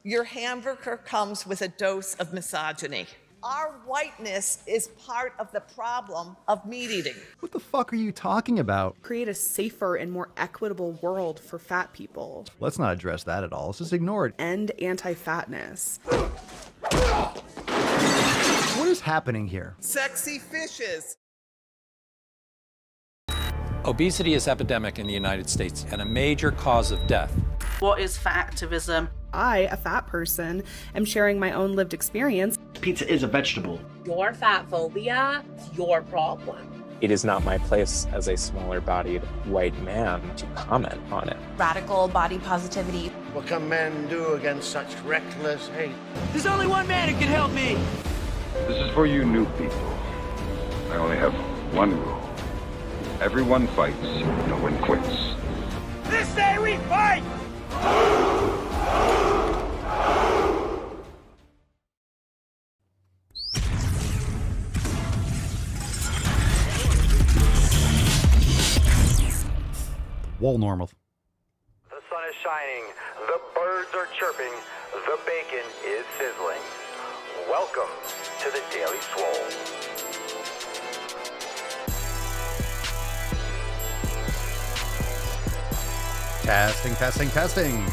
Your hamburger comes with a dose of misogyny. Our whiteness is part of the problem of meat eating. What the fuck are you talking about? Create a safer and more equitable world for fat people. Let's not address that at all. Let's just ignore it. End anti-fatness. What is happening here? Sexy fishes. Obesity is epidemic in the United States and a major cause of death. What is fat activism? I, a fat person, am sharing my own lived experience. Pizza is a vegetable. Your fat phobia is your problem. It is not my place as a smaller-bodied white man to comment on it. Radical body positivity. What can men do against such reckless hate? There's only one man who can help me. This is for you new people. I only have one rule. Everyone fights, no one quits. This day we fight! Wall normal. The sun is shining, the birds are chirping, the bacon is sizzling. Welcome to the Daily Swole. Testing.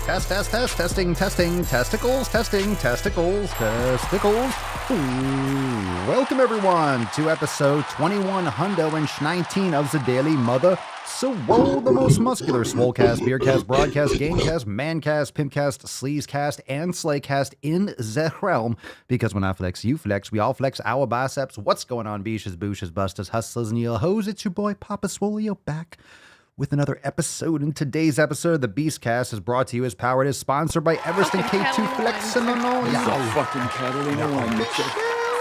Testicles. Ooh. Welcome everyone to episode 2119 of the Daily Mother Swole, the most muscular Swolecast, Beercast, Broadcast, Gamecast, Mancast, Pimpcast, Sleazecast, and Slaycast in the realm. Because when I flex, you flex, we all flex our biceps. What's going on, beaches, booshes, busters, hustlers, and your hoes? It's your boy Papa Swoleo back with another episode. In today's episode, the Beastcast is brought to you as powered is sponsored by Everest and K2 Flex and The fucking Catalina wine mixer.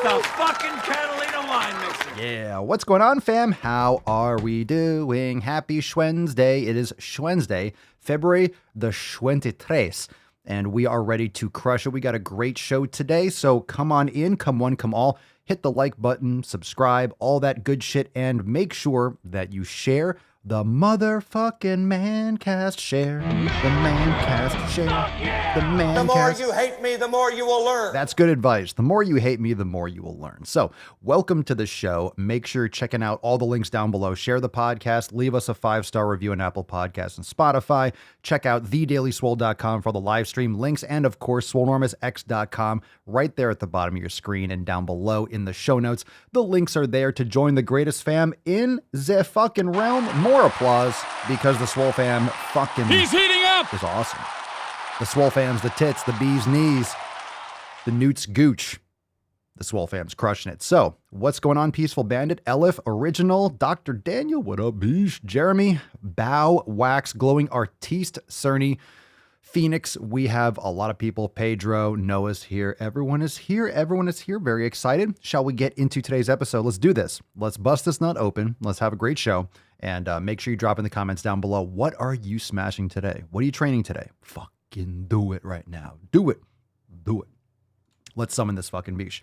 The fucking Catalina wine mixer. Yeah, what's going on, fam? How are we doing? Happy Schwednesday. It is Schwednesday, February the 23rd, and we are ready to crush it. We got a great show today, so come on in, come one, come all. Hit the like button, subscribe, all that good shit, and make sure that you share the motherfucking Mancast share. The Mancast share. The Mancast. The more you hate me, the more you will learn. That's good advice. The more you hate me, the more you will learn. So, welcome to the show. Make sure you're checking out all the links down below. Share the podcast. Leave us a 5-star review on Apple Podcasts and Spotify. Check out thedailyswole.com for the live stream links. And, of course, swolenormousx.com right there at the bottom of your screen and down below in the show notes. The links are there to join the greatest fam in the fucking realm. More applause because the SwoleFam fucking He's heating up! Is awesome. The SwoleFam's the tits, the bee's knees, the newt's gooch. The SwoleFam's crushing it. So, what's going on, Peaceful Bandit, Elif, Original, Dr. Daniel, what up, Beesh, Jeremy, Bow, Wax, Glowing Artiste, Cerny, Phoenix. We have a lot of people. Pedro, Noah's here. Everyone is here. Very excited. Shall we get into today's episode? Let's do this. Let's bust this nut open. Let's have a great show. And make sure you drop in the comments down below. What are you smashing today? What are you training today? Fucking do it right now. Do it. Let's summon this fucking beach.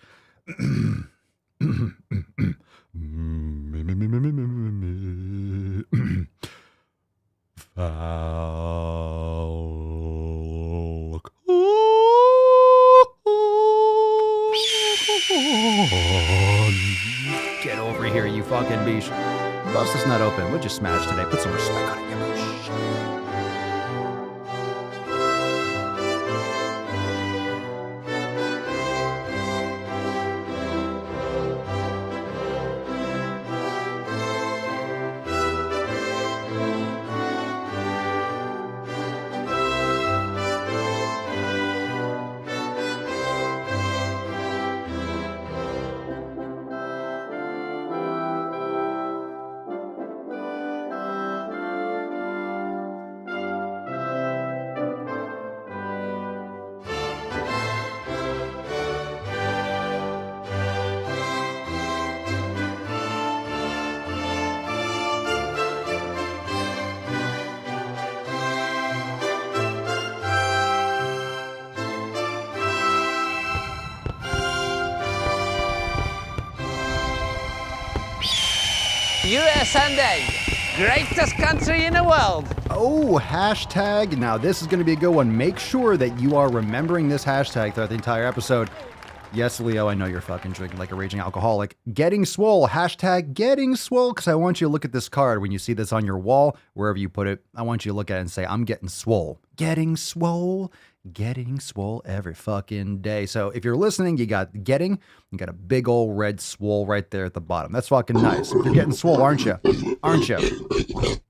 Get over here, you fucking beach. Bust this nut open. What'd you smash today? Put some respect on it, you moosh. USA Sunday, greatest country in the world. Oh, hashtag. Now, this is going to be a good one. Make sure that you are remembering this hashtag throughout the entire episode. Yes, Leo, I know you're fucking drinking like a raging alcoholic. Getting swole. Hashtag getting swole. Because I want you to look at this card when you see this on your wall, wherever you put it. I want you to look at it and say, I'm getting swole. Getting swole. Getting swole every fucking day. So if you're listening, you got getting, you got a big old red swole right there at the bottom. That's fucking nice. You're getting swole, aren't you? Aren't you?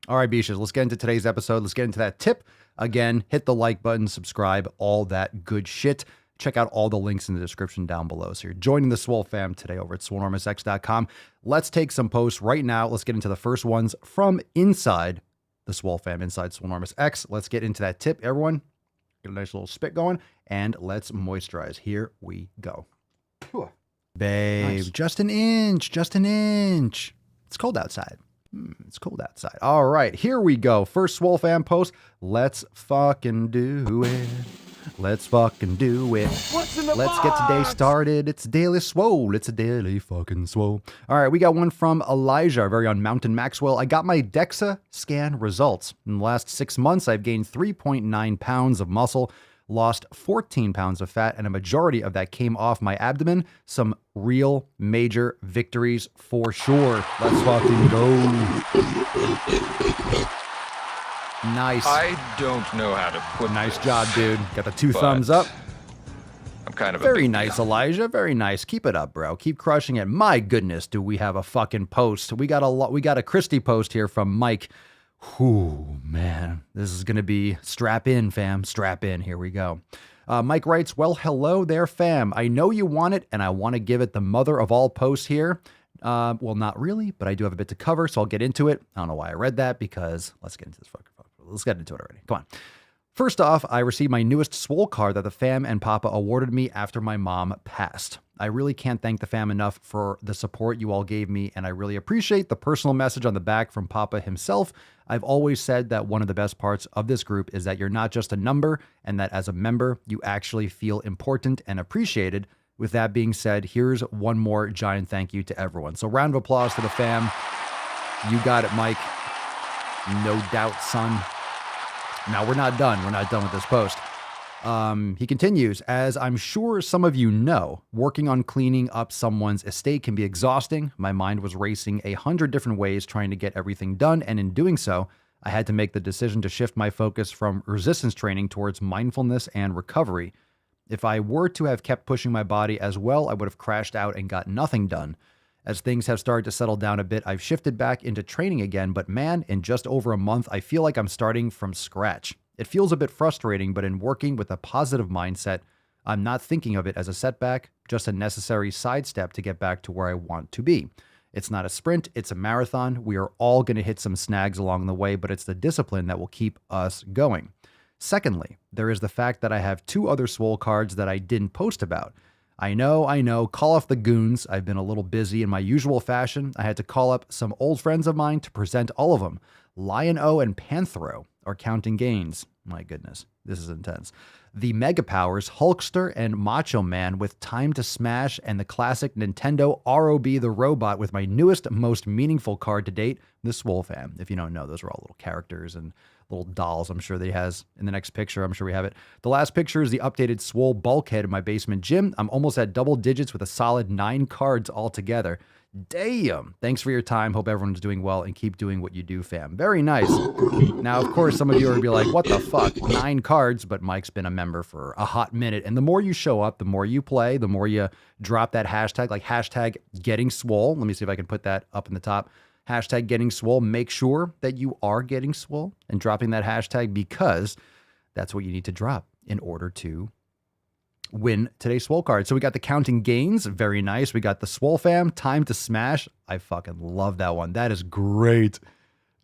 All right, Beaches, let's get into today's episode. Let's get into that tip. Again, hit the like button, subscribe, all that good shit. Check out all the links in the description down below. So you're joining the Swole fam today over at swolenormousx.com. Let's take some posts right now. Let's get into the first ones from inside the Swole fam, inside SwoleNormousX. Let's get into that tip, everyone. Get a nice little spit going, and let's moisturize. Here we go. Babe, nice. Just an inch, just an inch. It's cold outside. It's cold outside. All right, here we go. First Swole fam post. Let's fucking do it. Let's fucking do it. Let's get today started. It's Daily Swole. It's a daily fucking swole. All right, we got one from Elijah, our very own Mountain Maxwell. I got my DEXA scan results. In the last 6 months, I've gained 3.9 pounds of muscle, lost 14 pounds of fat, and a majority of that came off my abdomen. Some real major victories for sure. Let's fucking go. Nice. I don't know how to put Nice this, job, dude. Got the 2 thumbs up. I'm kind of very nice, Elijah. Very nice. Keep it up, bro. Keep crushing it. My goodness, do we have a fucking post? We got a Christie post here from Mike. Whew, man. This is gonna be strap in, fam. Strap in. Here we go. Mike writes, well, hello there, fam. I know you want it, and I want to give it the mother of all posts here. Well, not really, but I do have a bit to cover, so I'll get into it. I don't know why I read that, because let's get into this fucking. Let's get into it already. Come on. First off, I received my newest Swole card that the fam and Papa awarded me after my mom passed. I really can't thank the fam enough for the support you all gave me, and I really appreciate the personal message on the back from Papa himself. I've always said that one of the best parts of this group is that you're not just a number, and that as a member, you actually feel important and appreciated. With that being said, here's one more giant thank you to everyone. So round of applause to the fam. You got it, Mike. No doubt, son. Now, we're not done. We're not done with this post. He continues, as I'm sure some of you know, working on cleaning up someone's estate can be exhausting. My mind was racing 100 different ways trying to get everything done, and in doing so, I had to make the decision to shift my focus from resistance training towards mindfulness and recovery. If I were to have kept pushing my body as well, I would have crashed out and got nothing done. As things have started to settle down a bit, I've shifted back into training again, but man, in just over a month, I feel like I'm starting from scratch. It feels a bit frustrating, but in working with a positive mindset, I'm not thinking of it as a setback, just a necessary sidestep to get back to where I want to be. It's not a sprint, it's a marathon. We are all going to hit some snags along the way, but it's the discipline that will keep us going. Secondly, there is the fact that I have 2 other Swole cards that I didn't post about. I know, call off the goons. I've been a little busy in my usual fashion. I had to call up some old friends of mine to present all of them. Lion-O and Panthro are counting gains. My goodness, this is intense. The Mega Powers, Hulkster and Macho Man with Time to Smash, and the classic Nintendo ROB the Robot with my newest, most meaningful card to date, the SwoleFam. If you don't know, those are all little characters and little dolls. I'm sure that he has in the next picture. I'm sure we have it. The last picture is the updated Swole bulkhead in my basement gym. I'm almost at double digits with a solid 9 cards altogether. Damn. Thanks for your time. Hope everyone's doing well and keep doing what you do, fam. Very nice. Now, of course, some of you are going to be like, what the fuck? 9 cards, but Mike's been a member for a hot minute. And the more you show up, the more you play, the more you drop that hashtag, like hashtag getting swole. Let me see if I can put that up in the top. Hashtag getting swole. Make sure that you are getting swole and dropping that hashtag, because that's what you need to drop in order to win today's Swole card. So we got the counting gains. Very nice. We got the SwoleFam, Time to Smash. I fucking love that one. That is great.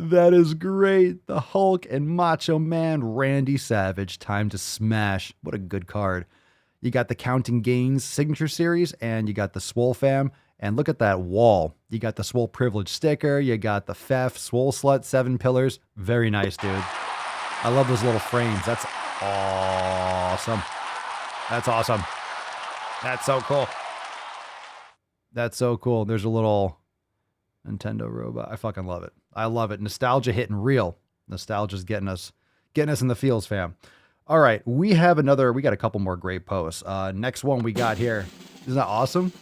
That is great. The Hulk and Macho Man, Randy Savage, Time to Smash. What a good card. You got the Counting Gains signature series, and you got the SwoleFam. And look at that wall. You got the Swole Privilege sticker. You got the Fef, Swole Slut, 7 pillars. Very nice, dude. I love those little frames. That's awesome. That's awesome. That's so cool. That's so cool. There's a little Nintendo robot. I fucking love it. I love it. Nostalgia hitting real. Nostalgia's getting us in the feels, fam. All right, we got a couple more great posts. Next one we got here. Isn't that awesome?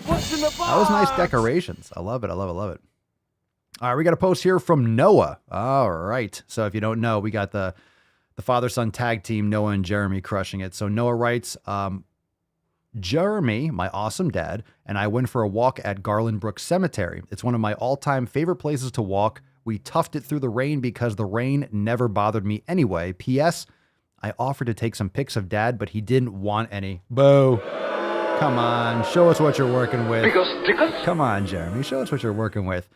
What's in the box? That was nice decorations. I love it. All right, we got a post here from Noah. All right. So if you don't know, we got the father-son tag team, Noah and Jeremy, crushing it. So Noah writes, Jeremy, my awesome dad, and I went for a walk at Garland Brook Cemetery. It's one of my all-time favorite places to walk. We toughed it through the rain because the rain never bothered me anyway. P.S. I offered to take some pics of Dad, but he didn't want any. Boo. Come on, show us what you're working with. Come on, Jeremy, show us what you're working with.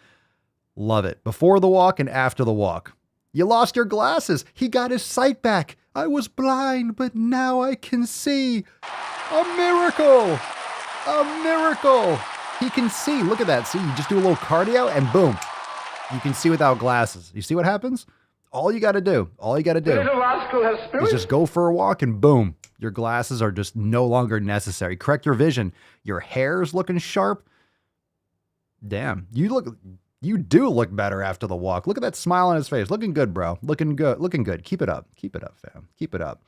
Love it. Before the walk and after the walk. You lost your glasses. He got his sight back. I was blind, but now I can see. A miracle. A miracle. He can see. Look at that. See, you just do a little cardio and boom. You can see without glasses. You see what happens? All you got to do is just go for a walk and boom, your glasses are just no longer necessary. Correct your vision. Your hair's looking sharp. Damn, you do look better after the walk. Look at that smile on his face. Looking good, bro. Looking good. Keep it up, fam. Keep it up.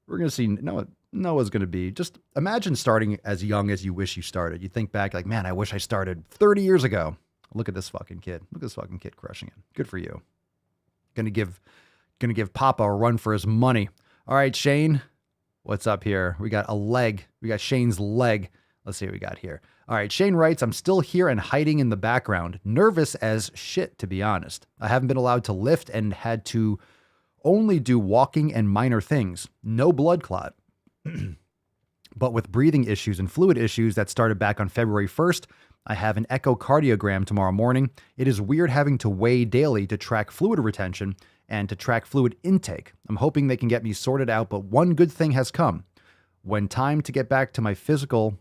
We're going to see Noah's going to be, just imagine starting as young as you wish you started. You think back like, man, I wish I started 30 years ago. Look at this fucking kid. Look at this fucking kid crushing it. Good for you. Gonna give Papa a run for his money. All right, Shane, what's up here? We got a leg. We got Shane's leg. Let's see what we got here. All right, Shane writes, I'm still here and hiding in the background. Nervous as shit, to be honest. I haven't been allowed to lift and had to only do walking and minor things. No blood clot. But with breathing issues and fluid issues that started back on February 1st, I have an echocardiogram tomorrow morning. It is weird having to weigh daily to track fluid retention and to track fluid intake. I'm hoping they can get me sorted out, but one good thing has come. When time to get back to physical,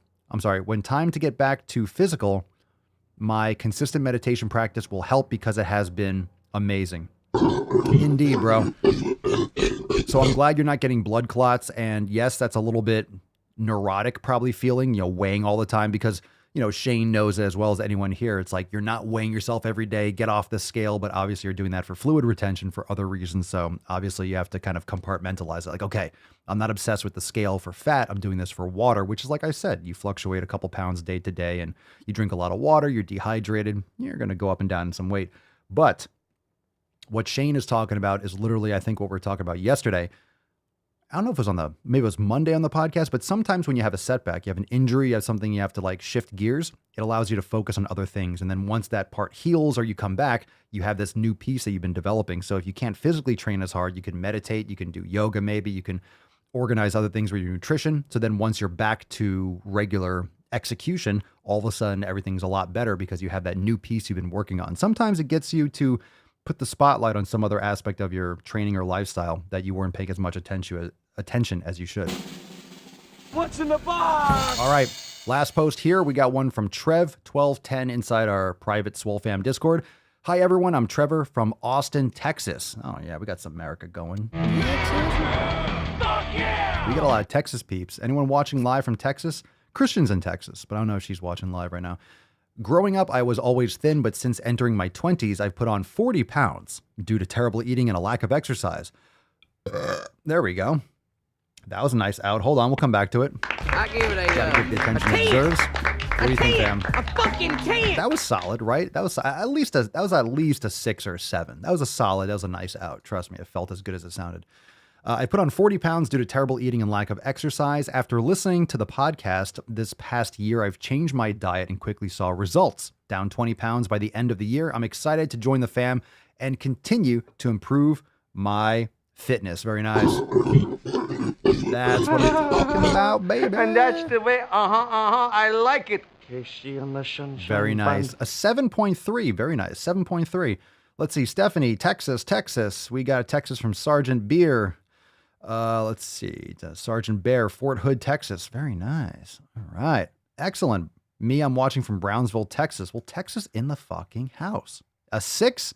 my consistent meditation practice will help because it has been amazing. Indeed, bro. So I'm glad you're not getting blood clots. And yes, that's a little bit neurotic probably feeling, weighing all the time because Shane knows it as well as anyone here. It's like you're not weighing yourself every day, get off the scale, but obviously you're doing that for fluid retention for other reasons. So obviously you have to kind of compartmentalize it. Like, okay, I'm not obsessed with the scale for fat. I'm doing this for water, which is like I said, you fluctuate a couple pounds day to day and you drink a lot of water, you're dehydrated, you're going to go up and down in some weight. But what Shane is talking about is literally, I think, what we were talking about yesterday. I don't know if it was maybe it was Monday on the podcast, but sometimes when you have a setback, you have an injury, you have something you have to like shift gears, it allows you to focus on other things. And then once that part heals or you come back, you have this new piece that you've been developing. So if you can't physically train as hard, you can meditate, you can do yoga, maybe you can organize other things with your nutrition. So then once you're back to regular execution, all of a sudden everything's a lot better because you have that new piece you've been working on. Sometimes it gets you to put the spotlight on some other aspect of your training or lifestyle that you weren't paying as much attention as you should. What's in the box? All right, last post here. We got one from Trev1210 inside our private SwoleFam Discord. Hi, everyone. I'm Trevor from Austin, Texas. Oh, yeah, we got some America going. We got a lot of Texas peeps. Anyone watching live from Texas? Christian's in Texas, but I don't know if she's watching live right now. Growing up, I was always thin, but since entering my 20s, I've put on 40 pounds due to terrible eating and a lack of exercise. There we go. That was a nice out. Hold on, we'll come back to it. I give it a Gotta get the attention it deserves. What do you think, Sam? I fucking can't. That was solid, right? That was at least a 6 or 7. That was a nice out. Trust me, it felt as good as it sounded. I put on 40 pounds due to terrible eating and lack of exercise. After listening to the podcast this past year, I've changed my diet and quickly saw results. Down 20 pounds by the end of the year. I'm excited to join the fam and continue to improve my fitness. Very nice. That's what I'm talking about, baby. And that's the way, I like it. Very nice. A 7.3. Very nice. 7.3. Let's see. Stephanie, Texas. We got a Texas from Sergeant Beer. Let's see. Sergeant Bear, Fort Hood, Texas. Very nice. All right. Excellent. Me, I'm watching from Brownsville, Texas. Well, Texas in the fucking house. A 6?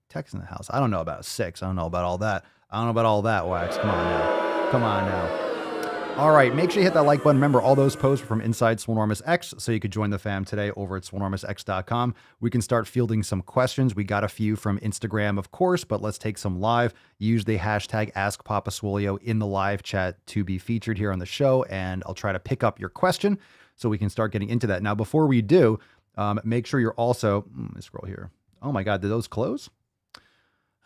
Texas in the house. I don't know about a 6. I don't know about all that. Wax. Come on now. All right, make sure you hit that like button. Remember, all those posts are from inside Swolenormous X, so you could join the fam today over at swolenormousx.com. We can start fielding some questions. We got a few from Instagram, of course, but let's take some live. Use the hashtag AskPapaSwolio in the live chat to be featured here on the show, and I'll try to pick up your question so we can start getting into that. Now, before we do, make sure you're also... Let me scroll here. Oh my God, did those close?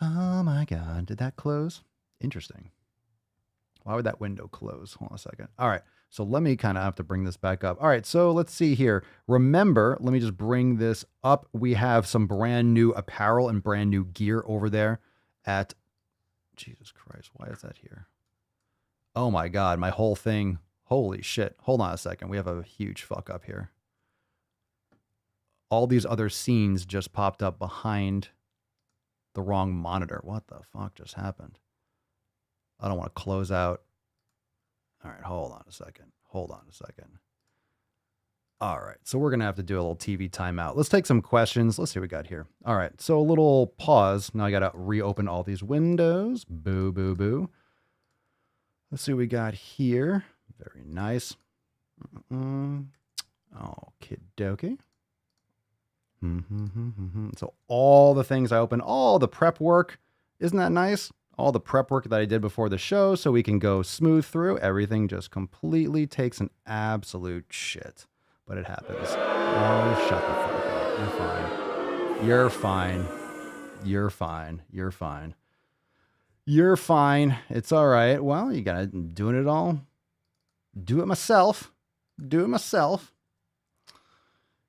Oh my God, did that close? Interesting. Why would that window close? Hold on a second. All right. So let me kind of have to bring this back up. All right. So let's see here. Remember, let me just bring this up. We have some brand new apparel and brand new gear over there at... Jesus Christ. Why is that here? Oh my God. My whole thing. Holy shit. Hold on a second. We have a huge fuck up here. All these other scenes just popped up behind the wrong monitor. What the fuck just happened? I don't want to close out. All right, hold on a second. Hold on a second. All right, so we're going to have to do a little TV timeout. Let's take some questions. Let's see what we got here. All right, so a little pause. Now I got to reopen all these windows. Boo, boo, boo. Let's see what we got here. Very nice. Okie dokie. So all the things I open, all the prep work. Isn't that nice? All the prep work that I did before the show so we can go smooth through. Everything just completely takes an absolute shit. But it happens. Oh, shut the fuck up. You're fine. You're fine. You're fine. You're fine. You're fine. It's all right. Well, you gotta doing it all. Do it myself. Do it myself.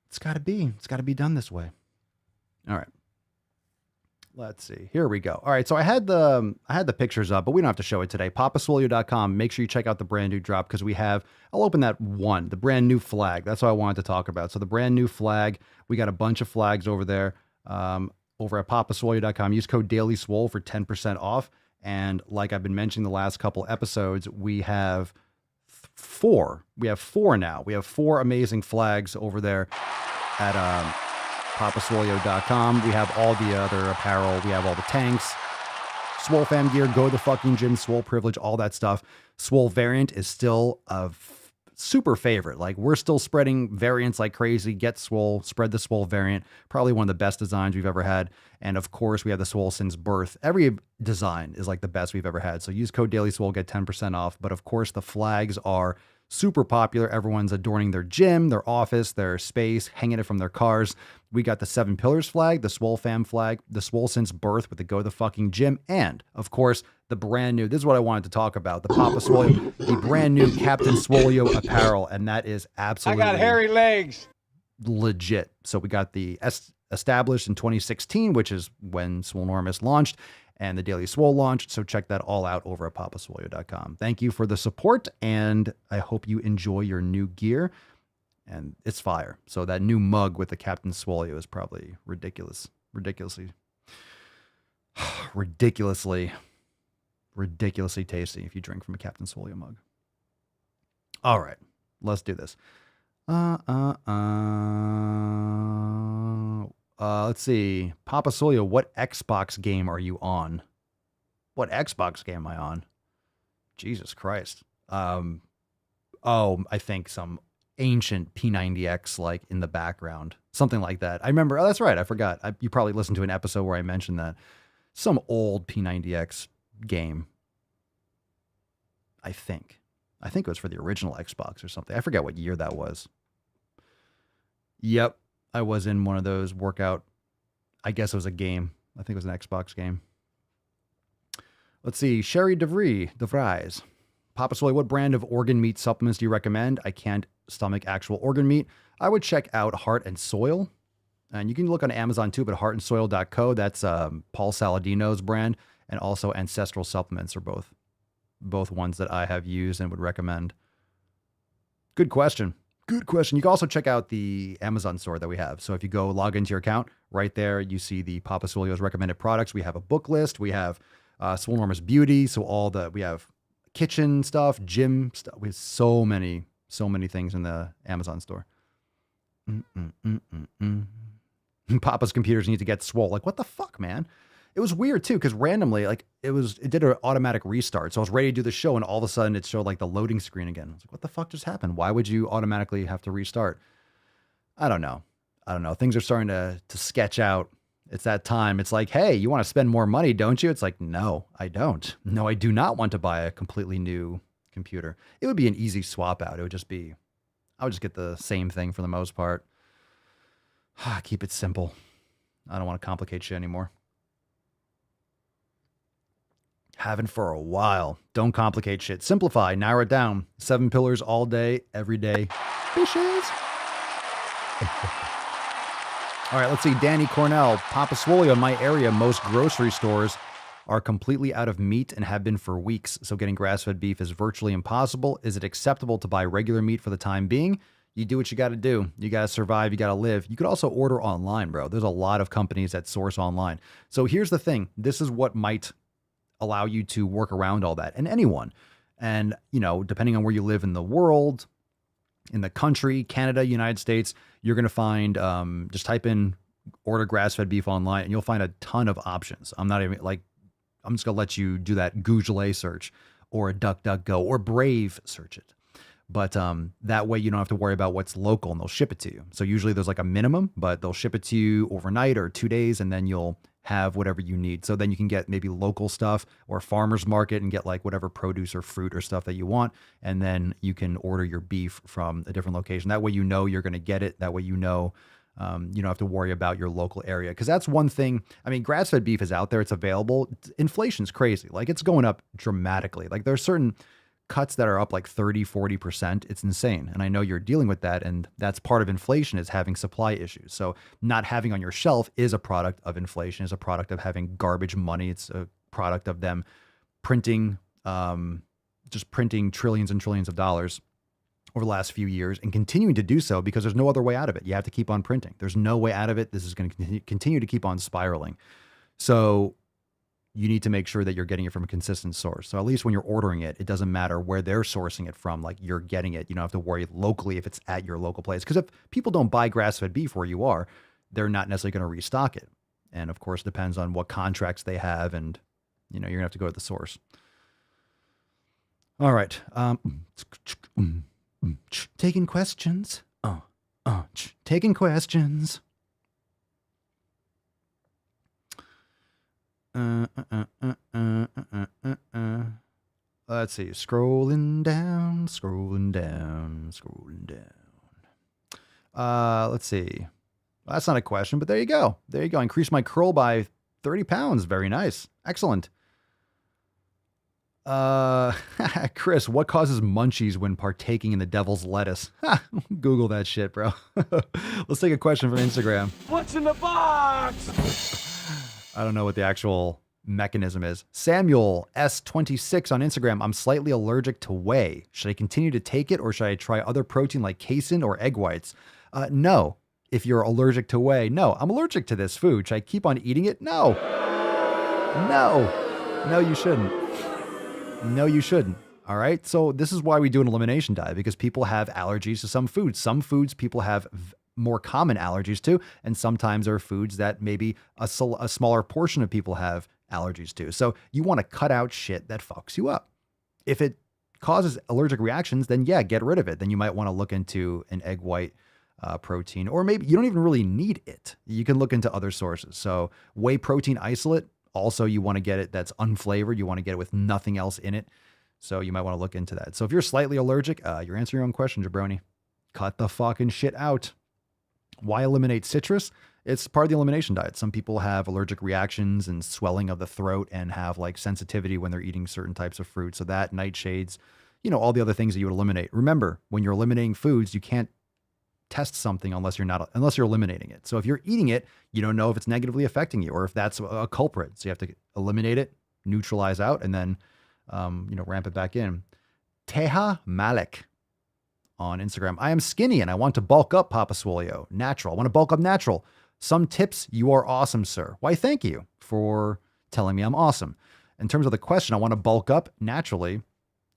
It's gotta be. It's gotta be done this way. All right. Let's see. Here we go. All right. So I had the pictures up, but we don't have to show it today. papaswolio.com. Make sure you check out the brand new drop because we have, I'll open that one, the brand new flag. That's what I wanted to talk about. So the brand new flag, we got a bunch of flags over there, over at papaswolio.com. Use code DailySwole for 10% off. And like I've been mentioning the last couple episodes, we have four. We have four now. We have four amazing flags over there at, papaswolio.com. We have all the other apparel. We have all the tanks, SwoleFam gear, go to the fucking gym, Swole privilege, all that stuff. Swole variant is still a super favorite. Like, we're still spreading variants like crazy. Get Swole, spread the Swole variant. Probably one of the best designs we've ever had. And of course, we have the Swole since birth. Every design is like the best we've ever had. So use code DailySwole, get 10% off. But of course, the flags are super popular. Everyone's adorning their gym, their office, their space, hanging it from their cars. We got the 7 Pillars flag, the SwoleFam flag, the Swole since birth with the go to the fucking gym, and of course, the brand new, this is what I wanted to talk about, the Papa Swolio, the brand new Captain Swolio apparel, and that is absolutely... I got hairy legs. Legit. So we got the established in 2016, which is when Swolenormous launched, and the Daily Swole launched. So check that all out over at papaswolio.com. Thank you for the support, and I hope you enjoy your new gear. And it's fire. So that new mug with the Captain Swolio is probably ridiculously tasty if you drink from a Captain Swolio mug. All right, let's do this. Let's see. Papa Swolio, what Xbox game are you on? What Xbox game am I on? Jesus Christ. I think some ancient P90X like in the background. Something like that. I remember. Oh, that's right. I forgot. You probably listened to an episode where I mentioned that. Some old P90X game. I think it was for the original Xbox or something. I forget what year that was. Yep. I was in one of those workout. I guess it was a game. I think it was an Xbox game. Let's see. Sherry DeVries. Papa Swolio, what brand of organ meat supplements do you recommend? I can't stomach actual organ meat. I would check out Heart and Soil. And you can look on Amazon too, but heartandsoil.co. That's Paul Saladino's brand. And also Ancestral Supplements are both ones that I have used and would recommend. Good question. Good question. You can also check out the Amazon store that we have. So if you go log into your account, right there, you see the Papa Swolio's recommended products. We have a book list. We have Swolenormous Beauty. So we have kitchen stuff, gym stuff. We have so many things in the Amazon store. Papa's computers need to get swole. Like, what the fuck, man? It was weird too, because randomly, like it did an automatic restart. So I was ready to do the show, and all of a sudden it showed like the loading screen again. I was like, what the fuck just happened? Why would you automatically have to restart? I don't know. Things are starting to sketch out. It's that time. It's like, hey, you want to spend more money, don't you? It's like, no, I don't. No, I do not want to buy a completely new computer. It would be an easy swap out. I would just get the same thing for the most part. Keep it simple. I don't want to complicate shit anymore. Haven't for a while. Don't complicate shit. Simplify, narrow it down. 7 pillars all day, every day. Fishes. All right, let's see. Danny Cornell. Papa Swole, in my area, most grocery stores are completely out of meat and have been for weeks, so getting grass-fed beef is virtually impossible. Is it acceptable to buy regular meat for the time being? You do what you got to do. You got to survive. You got to live. You could also order online, bro. There's a lot of companies that source online. So here's the thing. This is what might allow you to work around all that, and anyone. And, depending on where you live in the world, in the country, Canada, United States, you're going to find, just type in order grass-fed beef online and you'll find a ton of options. I'm just going to let you do that Google search or a DuckDuckGo or Brave search it. But that way you don't have to worry about what's local and they'll ship it to you. So usually there's like a minimum, but they'll ship it to you overnight or 2 days and then you'll have whatever you need. So then you can get maybe local stuff or farmer's market and get like whatever produce or fruit or stuff that you want. And then you can order your beef from a different location. That way you're going to get it. That way you don't have to worry about your local area. Because that's one thing. I mean, grass-fed beef is out there. It's available. Inflation's crazy. Like it's going up dramatically. Like there's certain cuts that are up like 30-40%. It's insane. And I know you're dealing with that. And that's part of inflation, is having supply issues. So not having on your shelf is a product of inflation, is a product of having garbage money. It's a product of them printing trillions and trillions of dollars over the last few years and continuing to do so because there's no other way out of it. You have to keep on printing. There's no way out of it. This is going to continue to keep on spiraling. So you need to make sure that you're getting it from a consistent source. So at least when you're ordering it, it doesn't matter where they're sourcing it from. Like you're getting it. You don't have to worry locally if it's at your local place. Because if people don't buy grass-fed beef where you are, they're not necessarily going to restock it. And of course, it depends on what contracts they have. And, you're going to have to go to the source. All right. Taking questions. Taking questions. Let's see. Scrolling down. Let's see. Well, that's not a question, but there you go. Increase my curl by 30 pounds. Very nice. Excellent. Chris, what causes munchies when partaking in the devil's lettuce? Google that shit, bro. Let's take a question from Instagram. What's in the box? I don't know what the actual mechanism is. Samuel S26 on Instagram. I'm slightly allergic to whey. Should I continue to take it or should I try other protein like casein or egg whites? No. If you're allergic to whey, no. I'm allergic to this food. Should I keep on eating it? No. No, you shouldn't. No, you shouldn't. All right. So this is why we do an elimination diet, because people have allergies to some foods. Some foods people have more common allergies to, and sometimes there are foods that maybe a smaller portion of people have allergies to. So you want to cut out shit that fucks you up. If it causes allergic reactions, then yeah, get rid of it. Then you might want to look into an egg white protein, or maybe you don't even really need it. You can look into other sources. So whey protein isolate, also you want to get it that's unflavored. You want to get it with nothing else in it. So you might want to look into that. So if you're slightly allergic, you're answering your own question, jabroni. Cut the fucking shit out. Why eliminate citrus? It's part of the elimination diet. Some people have allergic reactions and swelling of the throat and have like sensitivity when they're eating certain types of fruit. So that, nightshades, all the other things that you would eliminate. Remember, when you're eliminating foods, you can't test something unless you're eliminating it. So if you're eating it, you don't know if it's negatively affecting you or if that's a culprit. So you have to eliminate it, neutralize out, and then, ramp it back in. Teha Malik on Instagram. I am skinny and I want to bulk up, Papa Swolio. Natural. I want to bulk up natural. Some tips. You are awesome, sir. Why, thank you for telling me I'm awesome. In terms of the question, I want to bulk up naturally.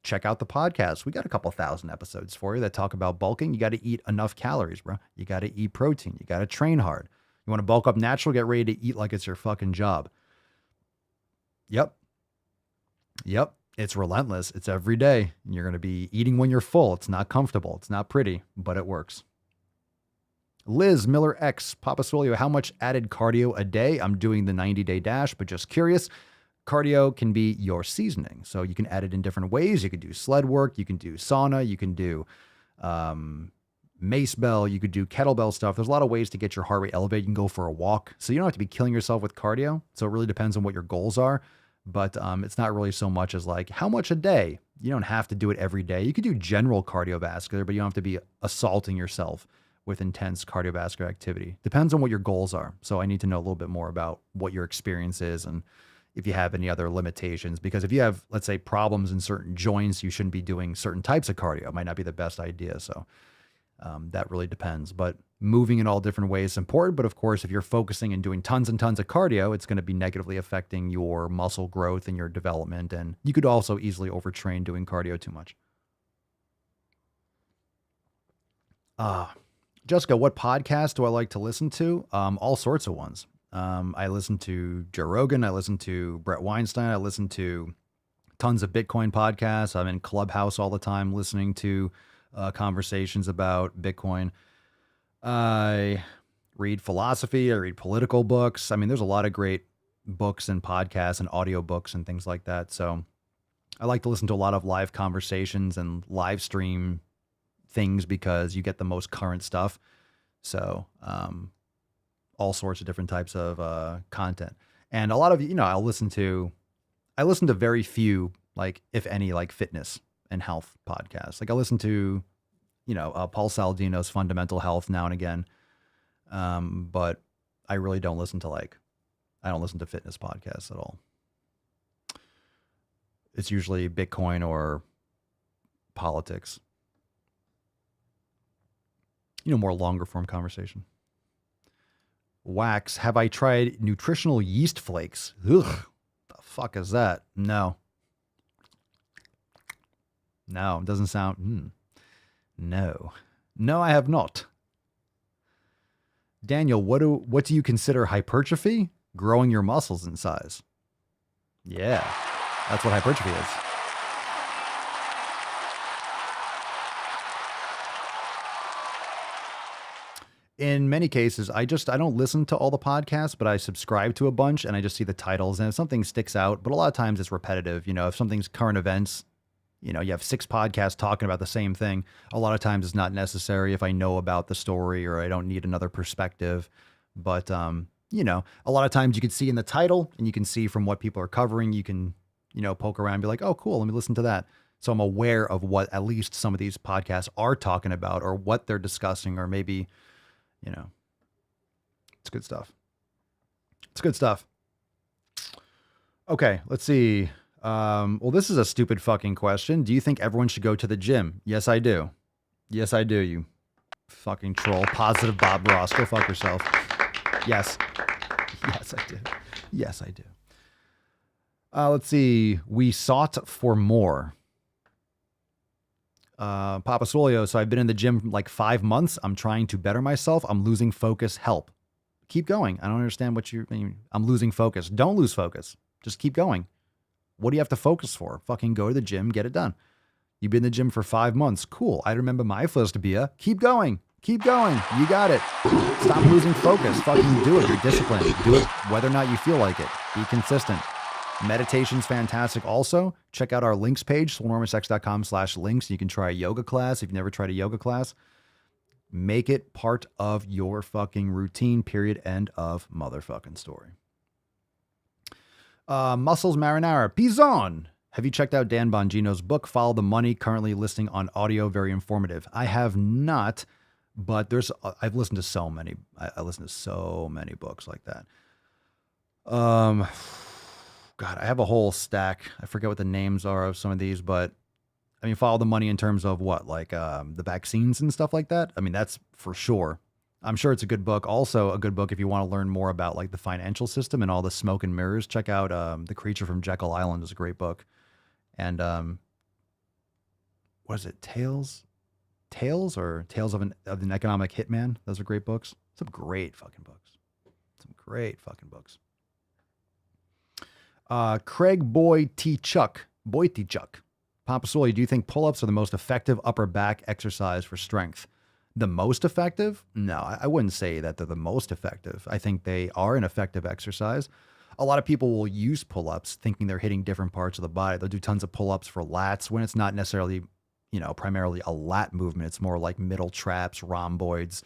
Check out the podcast. We got a couple thousand episodes for you that talk about bulking. You got to eat enough calories, bro. You got to eat protein. You got to train hard. You want to bulk up natural, get ready to eat like it's your fucking job. Yep. Yep. It's relentless. It's every day. You're going to be eating when you're full. It's not comfortable. It's not pretty, but it works. Liz Miller X, Papa Swole, how much added cardio a day? I'm doing the 90-day dash, but just curious. Cardio can be your seasoning. So you can add it in different ways. You could do sled work. You can do sauna. You can do mace bell. You could do kettlebell stuff. There's a lot of ways to get your heart rate elevated. You can go for a walk. So you don't have to be killing yourself with cardio. So it really depends on what your goals are. But it's not really so much as like, how much a day? You don't have to do it every day. You could do general cardiovascular, but you don't have to be assaulting yourself with intense cardiovascular activity. Depends on what your goals are. So I need to know a little bit more about what your experience is and if you have any other limitations. Because if you have, let's say, problems in certain joints, you shouldn't be doing certain types of cardio. It might not be the best idea. So that really depends. But moving in all different ways is important. But of course, if you're focusing and doing tons and tons of cardio, it's going to be negatively affecting your muscle growth and your development. And you could also easily overtrain doing cardio too much. Jessica, what podcast do I like to listen to? All sorts of ones. I listen to Joe Rogan. I listen to Brett Weinstein. I listen to tons of Bitcoin podcasts. I'm in Clubhouse all the time listening to conversations about Bitcoin. I read philosophy. I read political books. I mean, there's a lot of great books and podcasts and audiobooks and things like that. So I like to listen to a lot of live conversations and live stream things because you get the most current stuff. So, all sorts of different types of content. And a lot of, I listen to very few, like, if any, like fitness and health podcasts. Like I listen to, Paul Saladino's Fundamental Health now and again. But I really don't listen to I don't listen to fitness podcasts at all. It's usually Bitcoin or politics. More longer form conversation. Wax, have I tried nutritional yeast flakes? Ugh, the fuck is that? No, it doesn't sound, no, I have not. Daniel, what do you consider hypertrophy? Growing your muscles in size. Yeah, that's what hypertrophy is. In many cases, I don't listen to all the podcasts, but I subscribe to a bunch and I just see the titles and if something sticks out, but a lot of times it's repetitive. If something's current events, you have 6 podcasts talking about the same thing. A lot of times it's not necessary if I know about the story or I don't need another perspective. But, a lot of times you can see in the title and you can see from what people are covering, you can, poke around and be like, oh, cool, let me listen to that. So I'm aware of what at least some of these podcasts are talking about or what they're discussing or maybe, it's good stuff. It's good stuff. Okay, let's see. Well, this is a stupid fucking question. Do you think everyone should go to the gym? Yes, I do. Yes, I do, you fucking troll. Positive Bob Ross. Go fuck yourself. Yes. Yes, I do. Yes, I do. Let's see. We sought for more. Papa Swole, so I've been in the gym like 5 months. I'm trying to better myself. I'm losing focus. Help. Keep going. I don't understand what you mean. I'm losing focus. Don't lose focus. Just keep going. What do you have to focus for? Fucking go to the gym, get it done. You've been in the gym for 5 months. Cool. I remember my first beer. Keep going. Keep going. You got it. Stop losing focus. Fucking do it. You're disciplined. Do it whether or not you feel like it. Be consistent. Meditation's fantastic. Also, check out our links page, swolenormousx.com/links. You can try a yoga class. If you've never tried a yoga class, make it part of your fucking routine, period. End of motherfucking story. Muscles Marinara. Pizon. Have you checked out Dan Bongino's book, Follow the Money, currently listing on audio? Very informative. I have not, but I've listened to so many. I listen to so many books like that. God, I have a whole stack. I forget what the names are of some of these, but I mean, Follow the Money in terms of what, like the vaccines and stuff like that. I mean, that's for sure. I'm sure it's a good book. Also a good book if you want to learn more about like the financial system and all the smoke and mirrors. Check out The Creature from Jekyll Island is a great book. And what is it? Tales or Tales of an Economic Hitman. Those are great books. Some great fucking books. Craig Boy T. Chuck. Papa Swole, do you think pull-ups are the most effective upper back exercise for strength? The most effective? No, I wouldn't say that they're the most effective. I think they are an effective exercise. A lot of people will use pull-ups thinking they're hitting different parts of the body. They'll do tons of pull-ups for lats when it's not necessarily, primarily a lat movement. It's more like middle traps, rhomboids.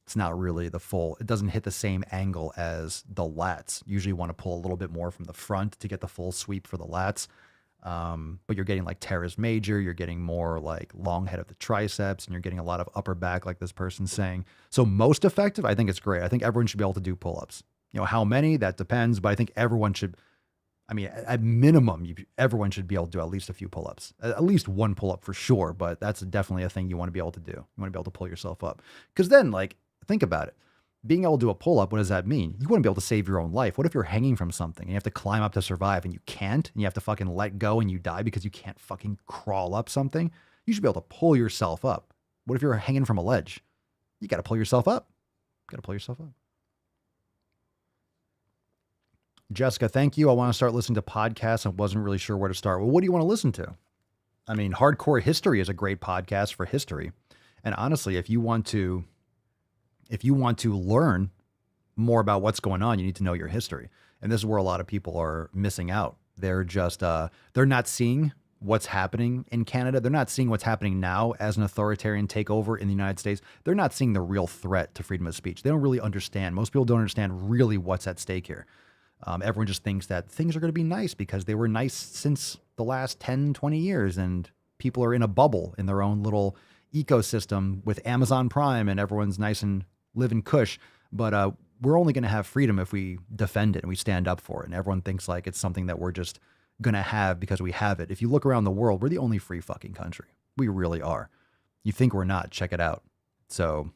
It's not really the full, it doesn't hit the same angle as the lats. Usually you want to pull a little bit more from the front to get the full sweep for the lats. But you're getting like teres major, you're getting more like long head of the triceps, and you're getting a lot of upper back like this person's saying. So most effective, I think it's great. I think everyone should be able to do pull-ups. How many, that depends, but I think everyone should, at minimum, everyone should be able to do at least a few pull-ups. At least one pull-up for sure, but that's definitely a thing you want to be able to do. You want to be able to pull yourself up. Because then, think about it. Being able to do a pull-up, what does that mean? You want to be able to save your own life. What if you're hanging from something and you have to climb up to survive and you can't, and you have to fucking let go and you die because you can't fucking crawl up something? You should be able to pull yourself up. What if you're hanging from a ledge? You got to pull yourself up. Jessica, thank you. I want to start listening to podcasts. I wasn't really sure where to start. Well, what do you want to listen to? Hardcore History is a great podcast for history. And honestly, if you want to learn more about what's going on, you need to know your history. And this is where a lot of people are missing out. They're just, they're not seeing what's happening in Canada. They're not seeing what's happening now as an authoritarian takeover in the United States. They're not seeing the real threat to freedom of speech. They don't really understand. Most people don't understand really what's at stake here. Everyone just thinks that things are going to be nice because they were nice since the last 10, 20 years. And people are in a bubble in their own little ecosystem with Amazon Prime and everyone's nice and living cush. But we're only going to have freedom if we defend it and we stand up for it. And everyone thinks like it's something that we're just going to have because we have it. If you look around the world, we're the only free fucking country. We really are. You think we're not, check it out. So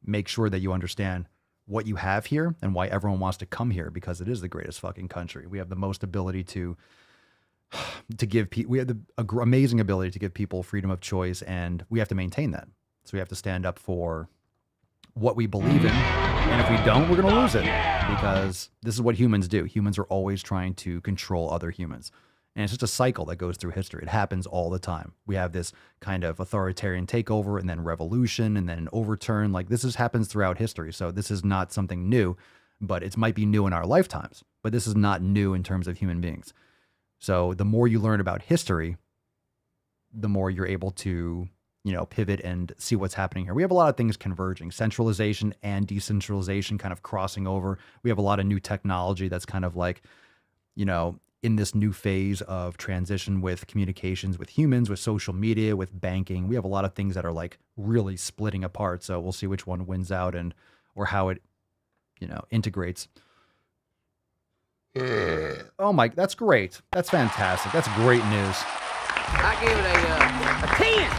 make sure that you understand what you have here and why everyone wants to come here, because it is the greatest fucking country. We have the most ability to give people, we have the amazing ability to give people freedom of choice, and we have to maintain that. So we have to stand up for what we believe in. And if we don't, we're going to lose it, because this is what humans do. Humans are always trying to control other humans. And it's just a cycle that goes through history. It happens all the time. We have this kind of authoritarian takeover and then revolution and then an overturn. Like this happens throughout history. So this is not something new, but it might be new in our lifetimes. But this is not new in terms of human beings. So the more you learn about history, the more you're able to, pivot and see what's happening here. We have a lot of things converging, centralization and decentralization kind of crossing over. We have a lot of new technology that's kind of like, in this new phase of transition with communications with humans, with social media, with banking. We have a lot of things that are like really splitting apart. So we'll see which one wins out or how it, integrates. Oh my, that's great. That's fantastic. That's great news. I give it a 10.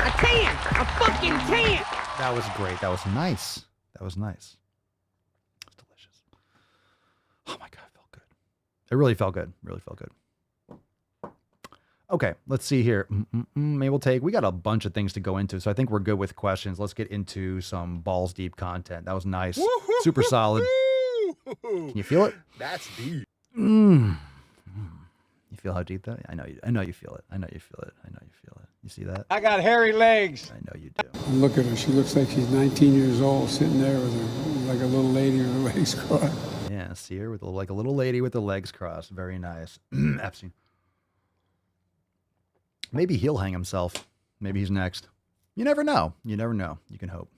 A 10. A fucking 10. That was great. That was nice. It's delicious. Oh my God. It really felt good. Okay, let's see here. Maybe we got a bunch of things to go into, so I think we're good with questions. Let's get into some balls deep content. That was nice. Super solid. Can you feel it? That's deep. You feel how deep that? I know you feel it. You see that? I got hairy legs. I know you do. Look at her. She looks like she's 19 years old, sitting there with her, like a little lady with her legs crossed. Yeah, see her with like a little lady with the legs crossed. Very nice. Epstein. Maybe he'll hang himself. Maybe he's next. You never know. You can hope.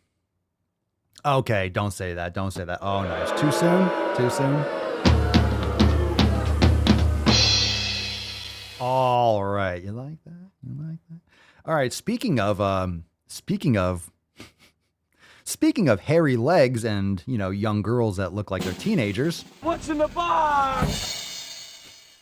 Okay, don't say that. Oh, nice. Too soon? All right. You like that? All right. Speaking of hairy legs and, young girls that look like they're teenagers. What's in the box?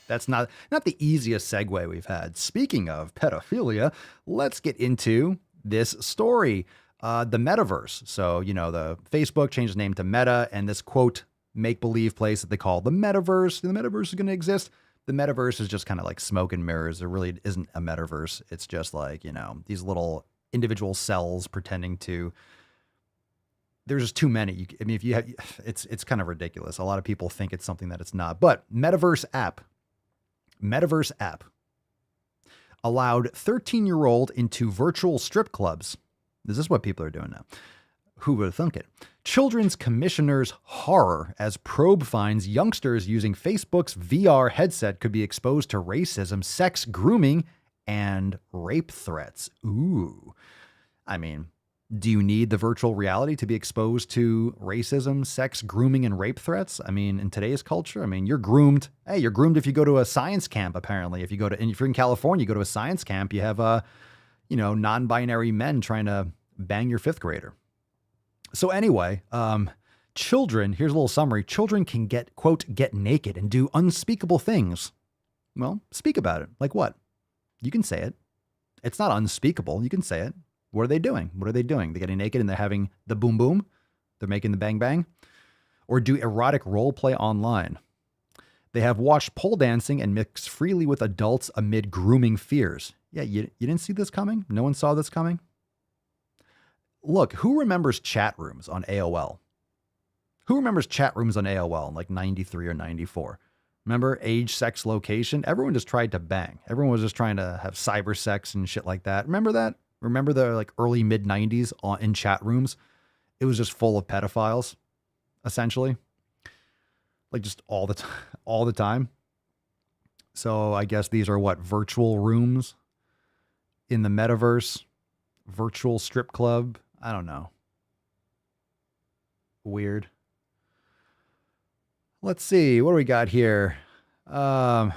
That's not the easiest segue we've had. Speaking of pedophilia, let's get into this story. The metaverse. So, the Facebook changed its name to Meta, and this quote make-believe place that they call the metaverse. The metaverse is going to exist. The metaverse is just kind of like smoke and mirrors. There really isn't a metaverse. It's just like, these little individual cells pretending to there's just too many. I mean, if you have, it's kind of ridiculous. A lot of people think it's something that it's not. But Metaverse app allowed 13-year-old into virtual strip clubs. This is what people are doing now. Who would thunk it? Children's commissioner's horror as probe finds youngsters using Facebook's VR headset could be exposed to racism, sex, grooming, and rape threats. Ooh. I mean, do you need the virtual reality to be exposed to racism, sex, grooming, and rape threats? I mean, in today's culture, I mean, you're groomed. Hey, you're groomed if you go to a science camp, apparently. If you're in California, you go to a science camp, you have, non-binary men trying to bang your fifth grader. So anyway, children, here's a little summary. Children can get naked and do unspeakable things. Well, speak about it. Like what? You can say it. It's not unspeakable. You can say it. What are they doing? They're getting naked and they're having the boom boom. They're making the bang bang. Or do erotic role play online. They have watched pole dancing and mix freely with adults amid grooming fears. Yeah, you didn't see this coming? No one saw this coming? Look, who remembers chat rooms on AOL? Who remembers chat rooms on AOL in like 93 or 94? Remember age, sex, location? Everyone just tried to bang. Everyone was just trying to have cyber sex and shit like that. Remember that? Remember the like early mid 90s in chat rooms? It was just full of pedophiles, essentially. Like just all the time. So I guess these are what, virtual rooms in the metaverse, virtual strip club. I don't know. Weird. Let's see. What do we got here? Because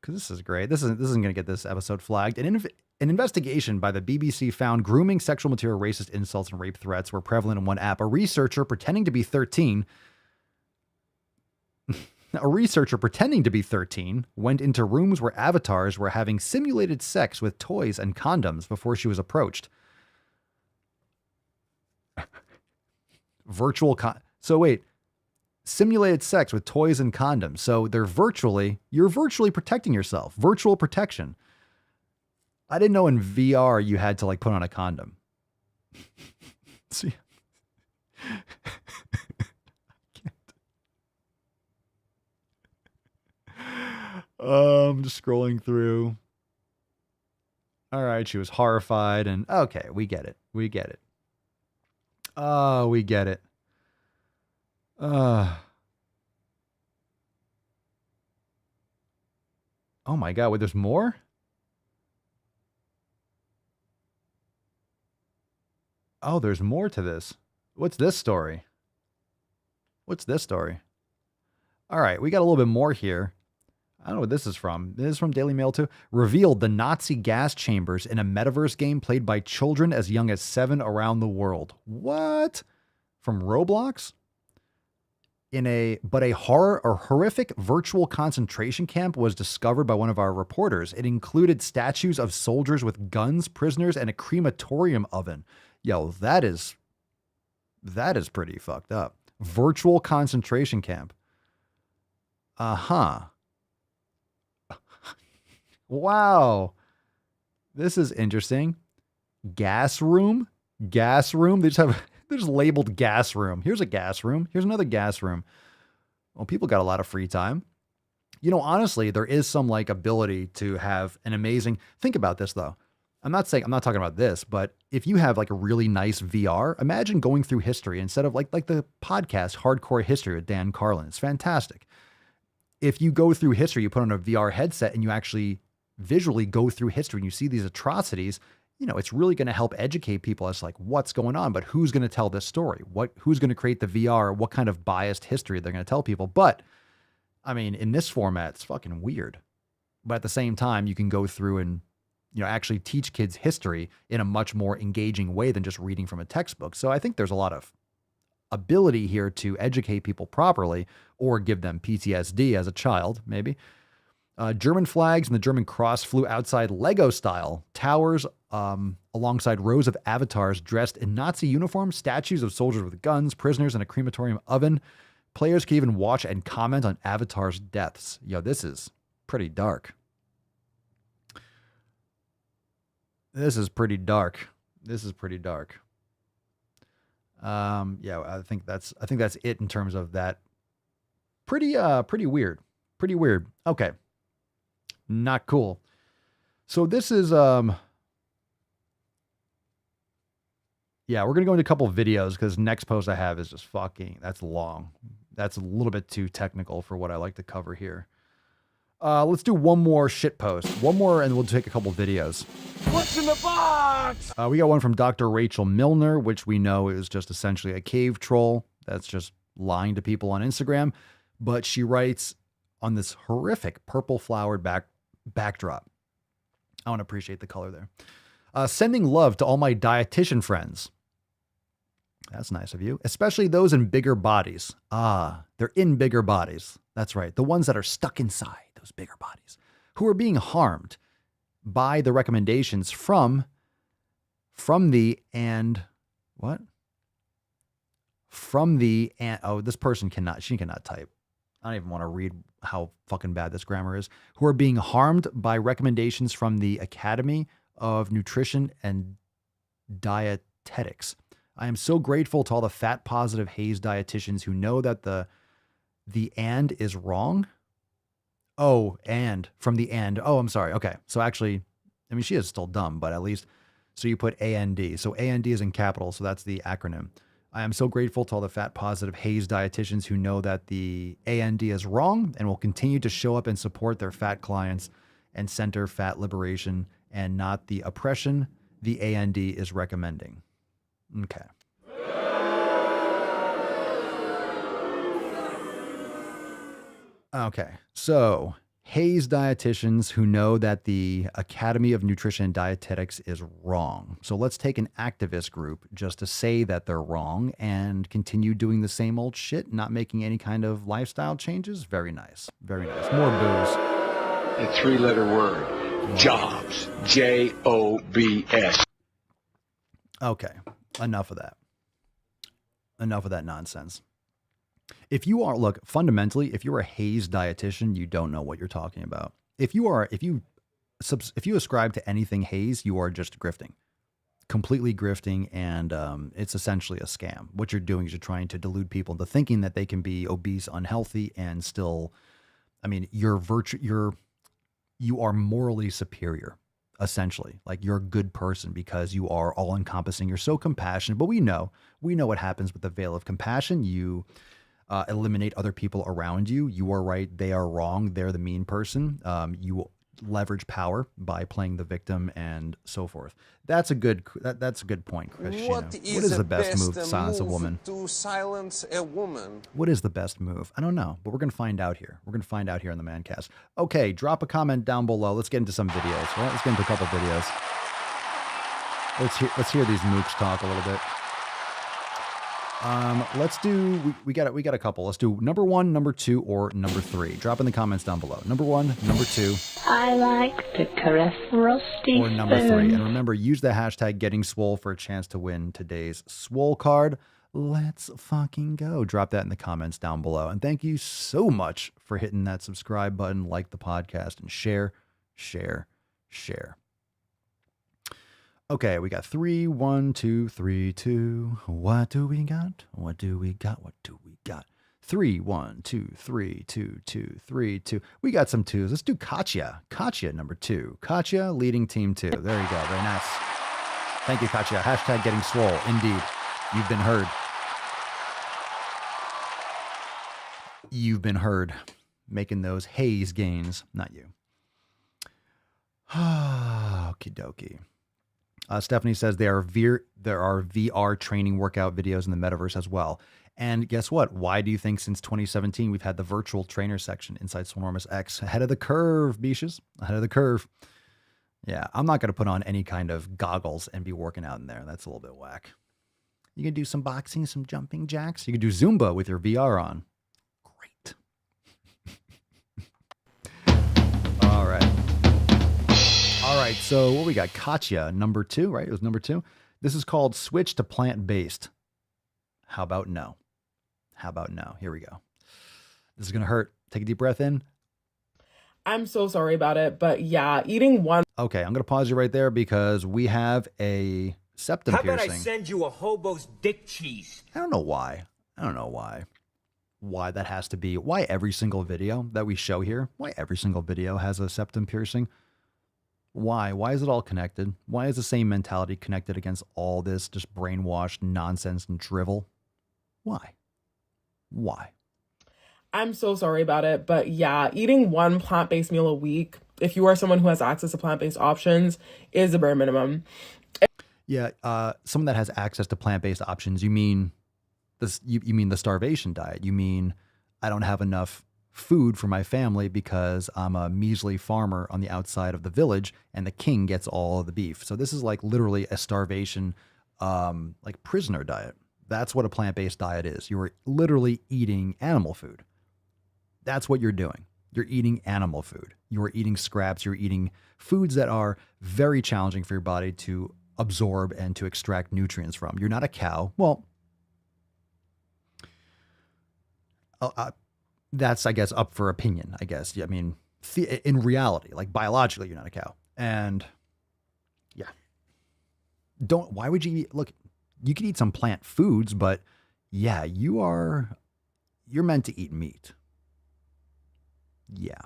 this is great. This isn't going to get this episode flagged. An investigation by the BBC found grooming, sexual material, racist insults, and rape threats were prevalent in one app. A researcher pretending to be 13 went into rooms where avatars were having simulated sex with toys and condoms before she was approached. So wait, simulated sex with toys and condoms. So you're virtually protecting yourself. Virtual protection. I didn't know in VR you had to like put on a condom. See, I'm just scrolling through. All right, she was horrified and okay, we get it. Oh, we get it. Oh my God, wait, there's more? Oh, there's more to this. What's this story? All right, we got a little bit more here. I don't know what this is from. This is from Daily Mail too. Revealed the Nazi gas chambers in a metaverse game played by children as young as 7 around the world. What? From Roblox? A horrific virtual concentration camp was discovered by one of our reporters. It included statues of soldiers with guns, prisoners, and a crematorium oven. Yo, that is pretty fucked up. Virtual concentration camp. Uh-huh. Wow. This is interesting. Gas room. They just labeled gas room. Here's a gas room. Here's another gas room. Well, people got a lot of free time. You know, honestly, there is some like ability to have an amazing, think about this though. I'm not talking about this, but if you have like a really nice VR, imagine going through history instead of like the podcast Hardcore History with Dan Carlin. It's fantastic. If you go through history, you put on a VR headset and you actually visually go through history and you see these atrocities, you know, it's really going to help educate people as like what's going on, but who's going to tell this story? Who's going to create the VR? What kind of biased history they're going to tell people? But I mean, in this format, it's fucking weird. But at the same time, you can go through and, you know, actually teach kids history in a much more engaging way than just reading from a textbook. So I think there's a lot of ability here to educate people properly or give them PTSD as a child, maybe. German flags and the German cross flew outside Lego-style towers alongside rows of avatars dressed in Nazi uniforms, statues of soldiers with guns, prisoners, and a crematorium oven. Players can even watch and comment on avatars' deaths. Yo, this is pretty dark. This is pretty dark. Yeah, I think that's it in terms of that. Pretty weird. Pretty weird. Okay. Not cool. So this is, yeah, we're going to go into a couple of videos because next post I have is just that's long. That's a little bit too technical for what I like to cover here. Let's do one more shit post. One more and we'll take a couple of videos. What's in the box? We got one from Dr. Rachel Milner, which we know is just essentially a cave troll that's just lying to people on Instagram. But she writes on this horrific purple flowered backdrop. I want to appreciate the color there. Sending love to all my dietitian friends. That's nice of you. Especially those in bigger bodies. They're in bigger bodies. That's right. The ones that are stuck inside those bigger bodies. Who are being harmed by the recommendations from the and what? From the and this person she cannot type. I don't even want to read how fucking bad this grammar is. Who are being harmed by recommendations from the Academy of Nutrition and Dietetics. I am so grateful to all the fat positive Haze dietitians who know that the and is wrong. Oh, and from the and. Oh, I'm sorry. Okay. So actually, I mean, she is still dumb, but at least, so you put AND. So AND is in capital. So that's the acronym. I am so grateful to all the fat positive Haze dietitians who know that the AND is wrong and will continue to show up and support their fat clients and center fat liberation and not the oppression the AND is recommending. Okay. Okay. So Haze dietitians who know that the Academy of Nutrition and Dietetics is wrong. So let's take an activist group just to say that they're wrong and continue doing the same old shit, not making any kind of lifestyle changes. Very nice. Very nice. More booze. The three-letter word, jobs, Jobs. Okay. Enough of that. Enough of that nonsense. If you are, look, fundamentally, if you're a Haze dietitian, you don't know what you're talking about. If you ascribe to anything Haze, you are just grifting, completely grifting. And it's essentially a scam. What you're doing is you're trying to delude people into thinking that they can be obese, unhealthy, and still, I mean, you are morally superior, essentially. Like you're a good person because you are all encompassing. You're so compassionate, but we know what happens with the veil of compassion. You eliminate other people around you. You are right. They are wrong. They're the mean person. You leverage power by playing the victim and so forth. That's a good point, Chris. What is the best move to silence a woman? To silence a woman. What is the best move? I don't know, but we're going to find out here. We're going to find out here on the Mancast. Okay, drop a comment down below. Let's get into some videos. Right? Let's get into a couple videos. Let's hear these mooks talk a little bit. Let's do, we got a couple. Let's do number 1, number 2, or number 3. Drop in the comments down below. Number 1, number 2. I like to caress rusty or number 3. And remember, use the hashtag #GettingSwole for a chance to win today's Swole card. Let's fucking go. Drop that in the comments down below. And thank you so much for hitting that subscribe button, like the podcast, and share. Okay, we got 3, 1, 2, 3, 2. What do we got? 3, 1, 2, 3, 2, 2, 3, 2. We got some 2s. Let's do Katya. Katya, number 2. Katya, leading team 2. There you go. Very nice. Thank you, Katya. Hashtag #GettingSwole. Indeed. You've been heard. You've been heard. Making those Haze gains. Not you. Okie dokie. Stephanie says there are VR training workout videos in the metaverse as well. And guess what? Why do you think since 2017 we've had the virtual trainer section inside Swolenormous X? Ahead of the curve, Beaches. Ahead of the curve. Yeah, I'm not going to put on any kind of goggles and be working out in there. That's a little bit whack. You can do some boxing, some jumping jacks. You can do Zumba with your VR on. Great. All right. All right, so what we got? Katya, number 2, right? It was number 2. This is called Switch to Plant-Based. How about no? How about no? Here we go. This is going to hurt. Take a deep breath in. I'm so sorry about it, but yeah, eating one. Okay, I'm going to pause you right there because we have a Septum piercing. How about I send you a hobo's dick cheese? I don't know why. Why that has to be. Why every single video that we show here, why every single video has a septum piercing. Why? Why is it all connected? Why is the same mentality connected against all this just brainwashed nonsense and drivel? Why? I'm so sorry about it, but yeah, eating one plant-based meal a week, if you are someone who has access to plant-based options, is the bare minimum. Yeah, someone that has access to plant-based options, you mean this? You mean the starvation diet? You mean I don't have enough food for my family because I'm a measly farmer on the outside of the village and the king gets all of the beef. So this is like literally a starvation, like prisoner diet. That's what a plant-based diet is. You're literally eating animal food. That's what you're doing. You're eating animal food. You're eating scraps. You're eating foods that are very challenging for your body to absorb and to extract nutrients from. You're not a cow. Well, that's, I guess, up for opinion, I guess. I mean, in reality, like biologically, you're not a cow. And yeah, why would you eat, look, you can eat some plant foods, but yeah, you're meant to eat meat. Yeah.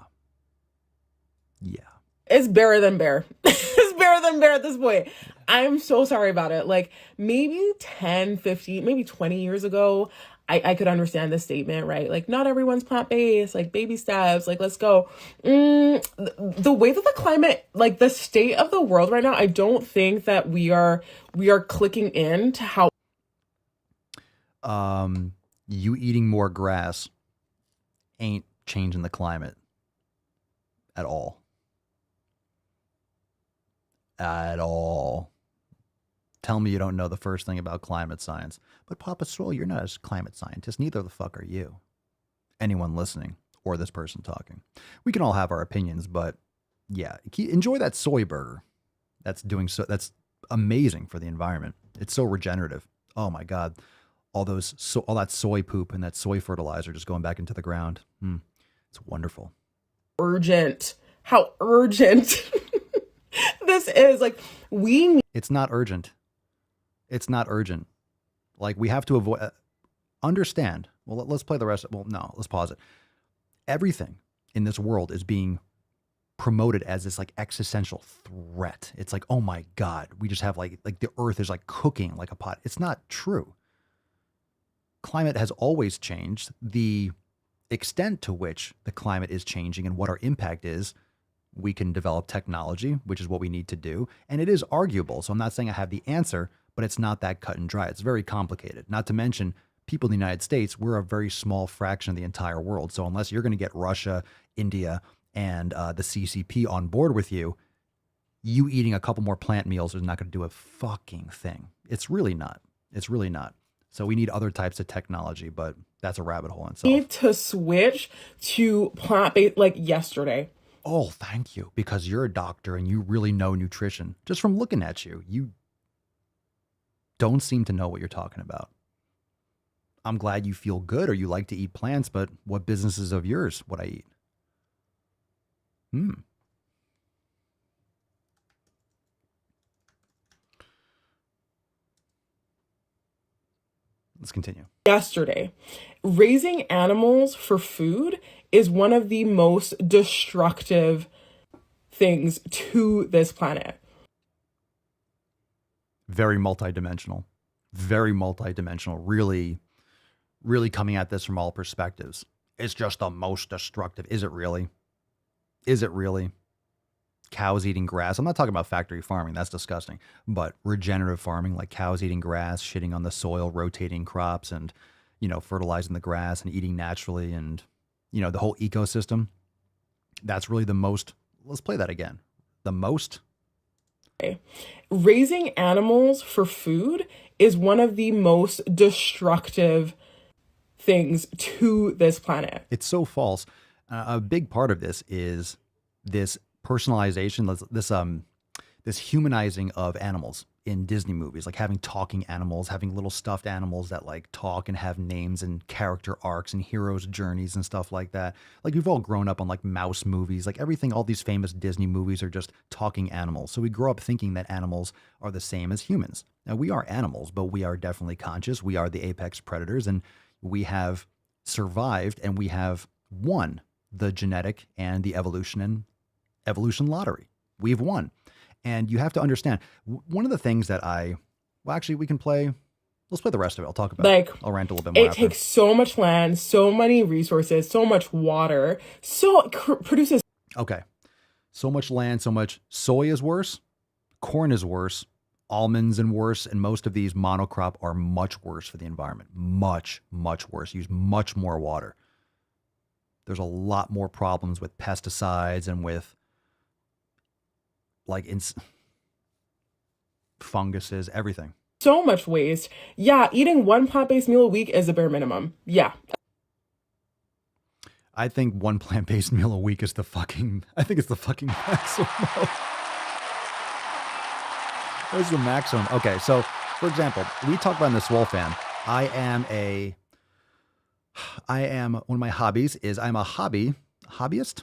It's barer than bare. It's barer than bare at this point. I'm so sorry about it. Like maybe 10, 15, maybe 20 years ago, I could understand this statement, right? Like not everyone's plant-based, like baby steps, like let's go. The way that the climate, like the state of the world right now, I don't think that we are clicking in to how. You eating more grass ain't changing the climate at all. At all. Tell me you don't know the first thing about climate science. But Papa Swole, you're not a climate scientist. Neither the fuck are you. Anyone listening or this person talking. We can all have our opinions, but yeah, enjoy that soy burger. That's amazing for the environment. It's so regenerative. Oh my God. All that soy poop and that soy fertilizer just going back into the ground. It's wonderful. How urgent this is. Like it's not urgent. It's not urgent. Like we have to avoid, understand. Well, let's play the rest. Let's pause it. Everything in this world is being promoted as this like existential threat. It's like, oh my God, we just have like the earth is like cooking like a pot. It's not true. Climate has always changed. The extent to which the climate is changing and what our impact is, we can develop technology, which is what we need to do. And it is arguable. So I'm not saying I have the answer, but it's not that cut and dry. It's very complicated. Not to mention, people in the United States, we're a very small fraction of the entire world. So unless you're going to get Russia, India, and the CCP on board with you, you eating a couple more plant meals is not going to do a fucking thing. It's really not. It's really not. So we need other types of technology, but that's a rabbit hole in itself. Need to switch to plant-based like yesterday. Oh, thank you. Because you're a doctor and you really know nutrition. Just from looking at you, you don't seem to know what you're talking about. I'm glad you feel good or you like to eat plants, but what business is of yours what I eat? Let's continue. Yesterday, raising animals for food is one of the most destructive things to this planet. Very multidimensional. Very multidimensional. Really, really coming at this from all perspectives. It's just the most destructive. Is it really? Is it really? Cows eating grass. I'm not talking about factory farming. That's disgusting. But regenerative farming, like cows eating grass, shitting on the soil, rotating crops, and, fertilizing the grass and eating naturally, and, the whole ecosystem. That's really the most. Let's play that again. The most. Raising animals for food is one of the most destructive things to this planet. It's so false. A big part of this is this personalization, this humanizing of animals. in Disney movies, like having talking animals, having little stuffed animals that like talk and have names and character arcs and heroes' journeys and stuff like that. Like we've all grown up on like mouse movies, like everything, all these famous Disney movies are just talking animals. So we grow up thinking that animals are the same as humans. Now we are animals, but we are definitely conscious. We are the apex predators, and we have survived and we have won the genetic and the evolution lottery. We've won. And you have to understand, one of the things that actually we can play, let's play the rest of it. I'll talk about it. I'll rant a little bit more. It takes so much land, so many resources, so much water, so it produces. Okay. So much land, so much. Soy is worse. Corn is worse. Almonds and worse. And most of these monocrop are much worse for the environment. Much, much worse. Use much more water. There's a lot more problems with pesticides and with like funguses, everything. So much waste. Yeah, eating one plant-based meal a week is a bare minimum. Yeah. I think one plant-based meal a week is the fucking maximum. That's the maximum. Okay, so for example, we talk about in the SwoleFam, one of my hobbies is I'm a hobbyist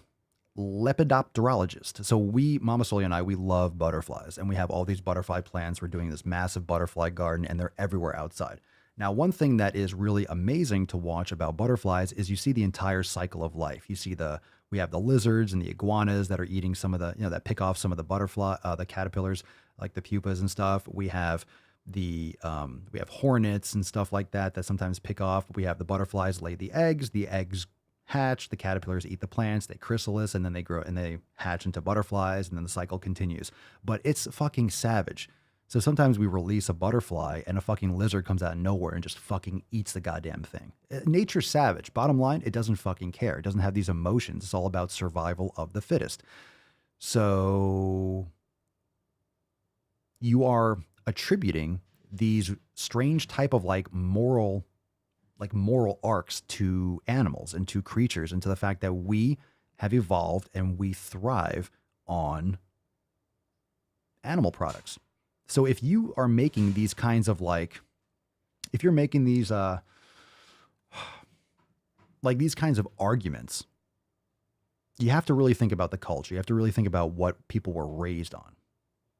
lepidopterologist. So Mama Swole and I, we love butterflies, and we have all these butterfly plants. We're doing this massive butterfly garden, and they're everywhere outside. Now, one thing that is really amazing to watch about butterflies is you see the entire cycle of life. You see we have the lizards and the iguanas that are eating some of the, that pick off some of the caterpillars, like the pupas and stuff. We have we have hornets and stuff like that sometimes pick off. We have the butterflies lay the eggs hatch, the caterpillars eat the plants, they chrysalis, and then they grow and they hatch into butterflies, and then the cycle continues. But it's fucking savage. So sometimes we release a butterfly and a fucking lizard comes out of nowhere and just fucking eats the goddamn thing. Nature's savage. Bottom line, it doesn't fucking care. It doesn't have these emotions. It's all about survival of the fittest. So you are attributing these strange type of like moral arcs to animals and to creatures, and to the fact that we have evolved and we thrive on animal products. So if you are making these kinds of if you're making these these kinds of arguments, you have to really think about the culture. You have to really think about what people were raised on.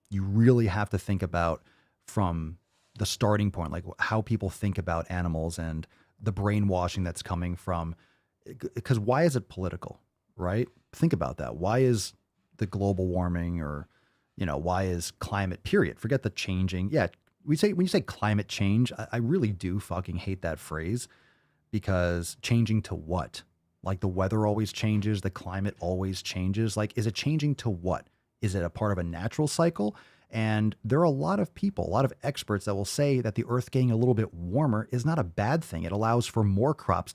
You really have to think about from the starting point, like how people think about animals and the brainwashing that's coming from, because why is it political, right? Think about that. Why is the global warming or, why is climate, period? Forget the changing. Yeah. When you say climate change, I really do fucking hate that phrase, because changing to what? Like the weather always changes. The climate always changes. Like, is it changing to what? Is it a part of a natural cycle? And there are a lot of people, a lot of experts that will say that the earth getting a little bit warmer is not a bad thing. It allows for more crops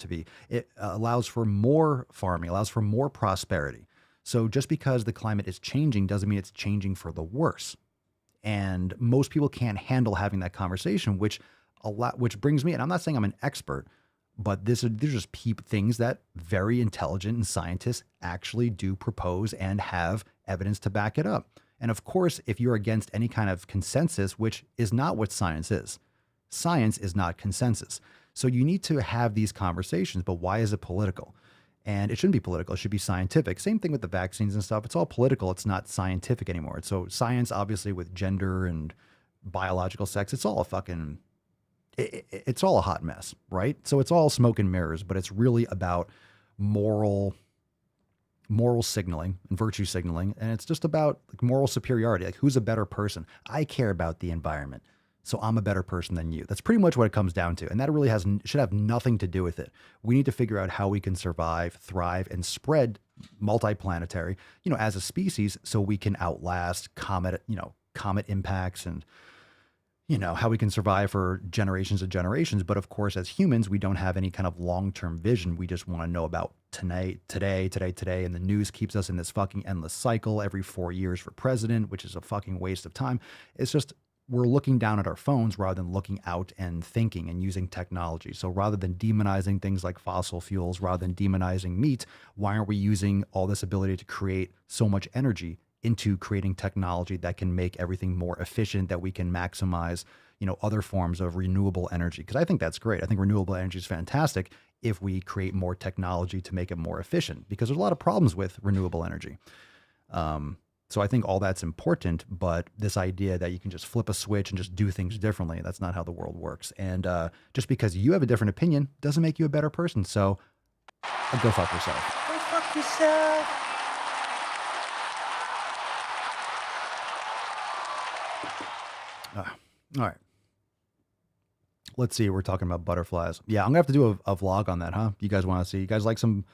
it allows for more farming, allows for more prosperity. So just because the climate is changing doesn't mean it's changing for the worse. And most people can't handle having that conversation, which brings me, and I'm not saying I'm an expert, but these are just things that very intelligent and scientists actually do propose and have evidence to back it up. And of course, if you're against any kind of consensus, which is not what science is not consensus. So you need to have these conversations, but why is it political? And it shouldn't be political. It should be scientific. Same thing with the vaccines and stuff. It's all political. It's not scientific anymore. So science, obviously, with gender and biological sex, it's all it's all a hot mess, right? So it's all smoke and mirrors, but it's really about moral signaling and virtue signaling. And it's just about moral superiority. Like, who's a better person? I care about the environment, so I'm a better person than you. That's pretty much what it comes down to. And that really should have nothing to do with it. We need to figure out how we can survive, thrive, and spread multiplanetary, as a species, so we can outlast comet impacts and, how we can survive for generations and generations. But of course, as humans, we don't have any kind of long-term vision. We just want to know about today. And the news keeps us in this fucking endless cycle every 4 years for president, which is a fucking waste of time. It's just, we're looking down at our phones rather than looking out and thinking and using technology. So rather than demonizing things like fossil fuels, rather than demonizing meat, why aren't we using all this ability to create so much energy into creating technology that can make everything more efficient, that we can maximize, other forms of renewable energy. Because I think that's great. I think renewable energy is fantastic if we create more technology to make it more efficient, because there's a lot of problems with renewable energy. So I think all that's important, but this idea that you can just flip a switch and just do things differently, that's not how the world works. And just because you have a different opinion doesn't make you a better person. So go fuck yourself. Go fuck yourself. All right. Let's see. We're talking about butterflies. Yeah, I'm gonna have to do a vlog on that, huh? You guys want to see? You guys like some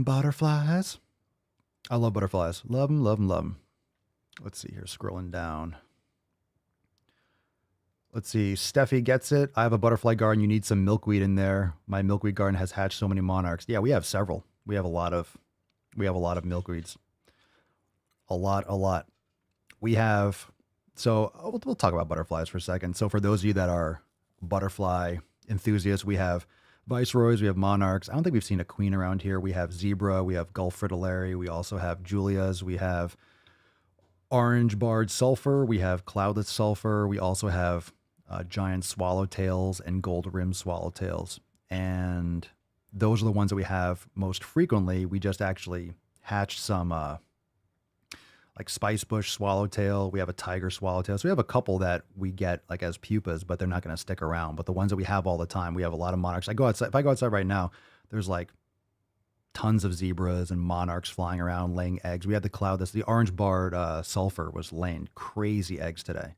butterflies? I love butterflies. Love them, love them, love them. Let's see here. Scrolling down. Let's see. Steffi gets it. I have a butterfly garden. You need some milkweed in there. My milkweed garden has hatched so many monarchs. Yeah, we have several. We have a lot of milkweeds. A lot. We have. So we'll talk about butterflies for a second. So for those of you that are butterfly enthusiasts, we have viceroys, we have monarchs. I don't think we've seen a queen around here. We have zebra, we have Gulf fritillary, we also have Julias, we have orange barred sulfur, we have cloudless sulfur, we also have giant swallowtails and gold rimmed swallowtails. And those are the ones that we have most frequently. We just actually hatched some like spicebush swallowtail. We have a tiger swallowtail. So we have a couple that we get like as pupas, but they're not going to stick around. But the ones that we have all the time, we have a lot of monarchs. If I go outside right now, there's like tons of zebras and monarchs flying around, laying eggs. We had the orange barred sulfur was laying crazy eggs today.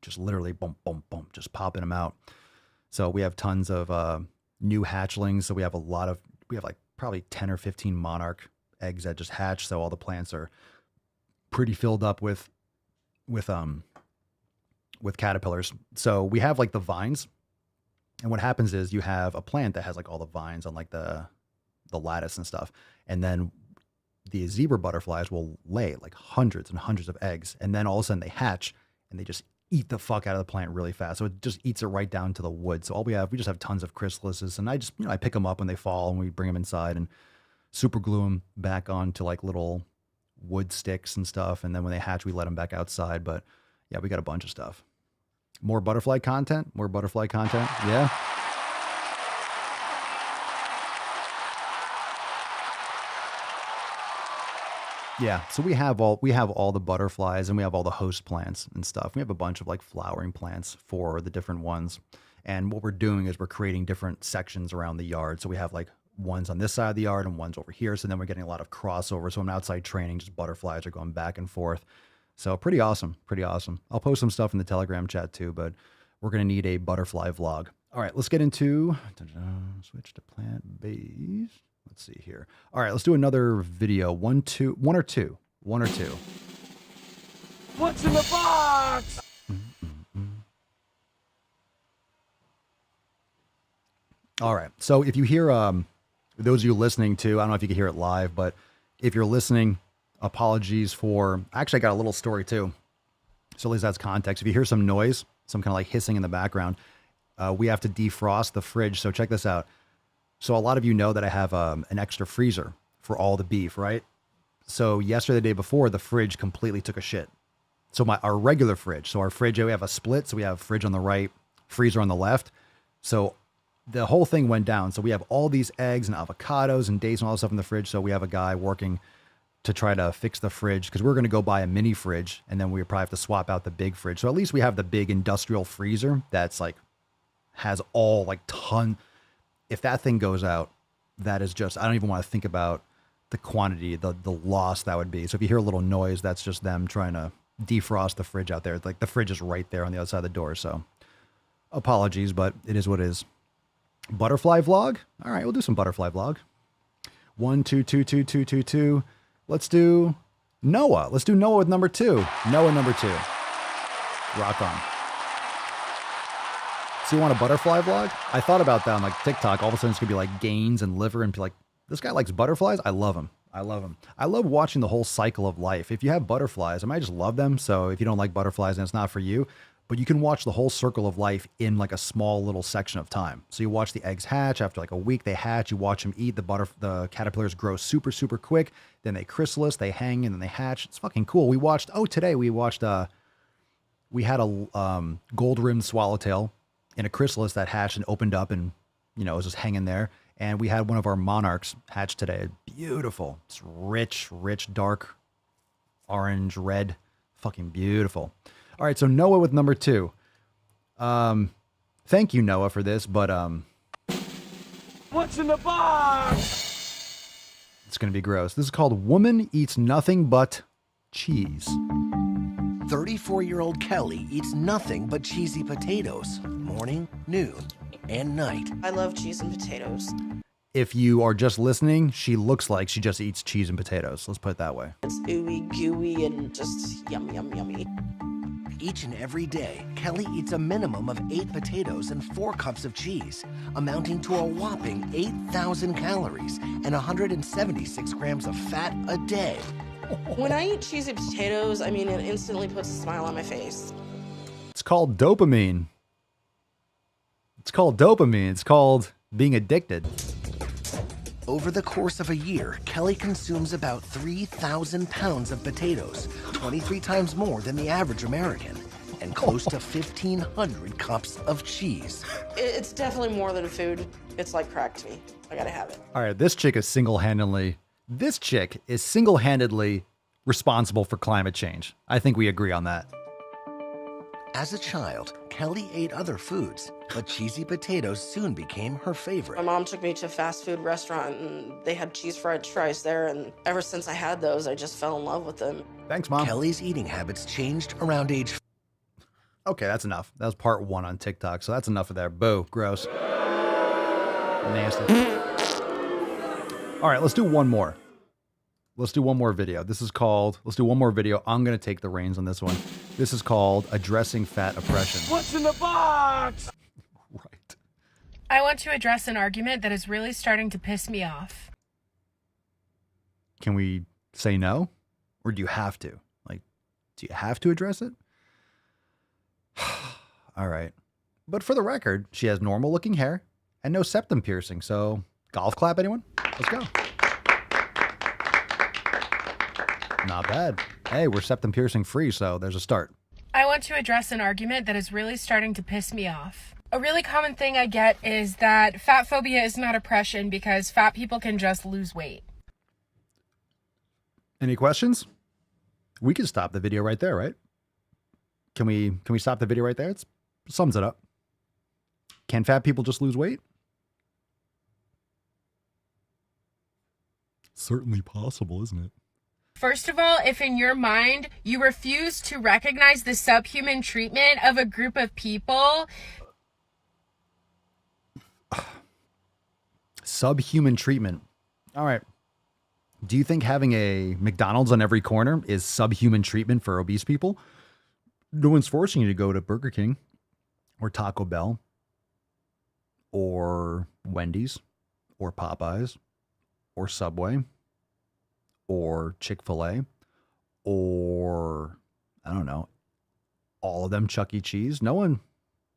Just literally boom, boom, boom, just popping them out. So we have tons of new hatchlings. So we have like probably 10 or 15 monarch eggs that just hatch. So all the plants are pretty filled up with caterpillars. So we have like the vines, and what happens is you have a plant that has like all the vines on like the lattice and stuff, and then the zebra butterflies will lay like hundreds and hundreds of eggs, and then all of a sudden they hatch and they just eat the fuck out of the plant really fast. So it just eats it right down to the wood. So we just have tons of chrysalises, and I pick them up when they fall and we bring them inside and super glue them back onto like little wood sticks and stuff, and then when they hatch we let them back outside. But yeah, we got a bunch of stuff. More butterfly content. Yeah. Yeah, so we have all the butterflies, and we have all the host plants and stuff. We have a bunch of like flowering plants for the different ones. And what we're doing is we're creating different sections around the yard. So we have like ones on this side of the yard and ones over here. So then we're getting a lot of crossover. So I'm outside training, just butterflies are going back and forth. So pretty awesome. I'll post some stuff in the Telegram chat too, but we're going to need a butterfly vlog. All right, let's get into, switch to plant-based. Let's see here. All right, let's do another video. One or two. What's in the box? All right. So if you hear, those of you listening to, I don't know if you can hear it live, but if you're listening, apologies for, actually I got a little story too. So at least that's context. If you hear some noise, some kind of like hissing in the background, we have to defrost the fridge. So check this out. So a lot of you know that I have an extra freezer for all the beef, right? So yesterday, the day before, the fridge completely took a shit. So our regular fridge, so our fridge, we have a split. So we have fridge on the right, freezer on the left. So the whole thing went down. So we have all these eggs and avocados and dates and all this stuff in the fridge. So we have a guy working to try to fix the fridge, because we're going to go buy a mini fridge, and then we probably have to swap out the big fridge. So at least we have the big industrial freezer that's like, has all like ton. If that thing goes out, that is just, I don't even want to think about the quantity, the loss that would be. So if you hear a little noise, that's just them trying to defrost the fridge out there. Like the fridge is right there on the other side of the door. So apologies, but it is what it is. Butterfly vlog. All right, we'll do some butterfly vlog. 1, 2, 2, 2, 2, 2, 2. Let's do Noah. Let's do Noah with number 2. Noah number 2. Rock on. So you want a butterfly vlog? I thought about that on like TikTok. All of a sudden it's gonna be like gains and liver, and be like, this guy likes butterflies. I love him. I love watching the whole cycle of life. If you have butterflies, I might just love them. So if you don't like butterflies and it's not for you, but you can watch the whole circle of life in like a small little section of time. So you watch the eggs hatch. After like a week, they hatch. You watch them eat. The caterpillars grow super, super quick. Then they chrysalis, they hang, and then they hatch. It's fucking cool. Today we had a gold-rimmed swallowtail in a chrysalis that hatched and opened up and, it was just hanging there. And we had one of our monarchs hatch today. Beautiful. It's rich, dark, orange, red. Fucking beautiful. All right, so Noah with number 2. Thank you, Noah, for this, but What's in the box? It's going to be gross. This is called Woman Eats Nothing But Cheese. 34-year-old Kelly eats nothing but cheesy potatoes, morning, noon, and night. I love cheese and potatoes. If you are just listening, she looks like she just eats cheese and potatoes. Let's put it that way. It's ooey gooey and just yummy. Each and every day, Kelly eats a minimum of 8 potatoes and 4 cups of cheese, amounting to a whopping 8,000 calories and 176 grams of fat a day. When I eat cheesy potatoes, it instantly puts a smile on my face. It's called dopamine. It's called being addicted. Over the course of a year, Kelly consumes about 3,000 pounds of potatoes, 23 times more than the average American, and close to 1,500 cups of cheese. It's definitely more than food. It's like crack to me. I gotta have it. All right, this chick is single-handedly responsible for climate change. I think we agree on that. As a child, Kelly ate other foods, but cheesy potatoes soon became her favorite. My mom took me to a fast food restaurant and they had cheese fried fries there, and ever since I had those, I just fell in love with them. Thanks, Mom. Kelly's eating habits changed around age. Okay, that's enough. That was part 1 on TikTok, so that's enough of there. Boo, gross. Nasty. All right, let's do one more. Let's do one more video. Let's do one more video. I'm going to take the reins on this one. This is called Addressing Fat Oppression. What's in the box? Right. I want to address an argument that is really starting to piss me off. Can we say no? Or do you have to? Do you have to address it? All right. But for the record, she has normal looking hair and no septum piercing. So golf clap, anyone? Let's go. Not bad. Hey, we're septum piercing free, so there's a start. I want to address an argument that is really starting to piss me off. A really common thing I get is that fat phobia is not oppression because fat people can just lose weight. Any questions? We can stop the video right there, right? Can we stop the video right there? It sums it up. Can fat people just lose weight? Certainly possible, isn't it? First of all, if in your mind you refuse to recognize the subhuman treatment of a group of people... Subhuman treatment. All right. Do you think having a McDonald's on every corner is subhuman treatment for obese people? No one's forcing you to go to Burger King or Taco Bell or Wendy's or Popeyes or Subway or Chick-fil-A or, I don't know, all of them, Chuck E. Cheese. No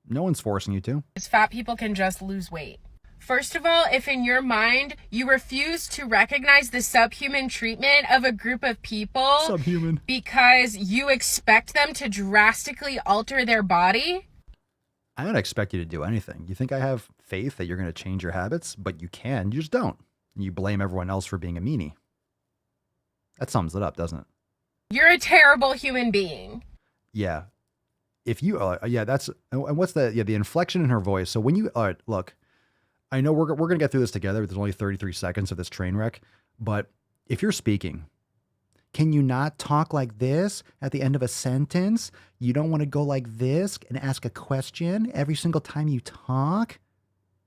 one's forcing you to. Fat people can just lose weight. First of all, if in your mind you refuse to recognize the subhuman treatment of a group of people subhuman because you expect them to drastically alter their body, I don't expect you to do anything. You think I have faith that you're going to change your habits? But you can. You just don't. And you blame everyone else for being a meanie. That sums it up, doesn't it? You're a terrible human being. Yeah. If you, that's, and what's the inflection in her voice. So when you, look, I know we're going to get through this together. There's only 33 seconds of this train wreck. But if you're speaking, can you not talk like this at the end of a sentence? You don't want to go like this and ask a question every single time you talk?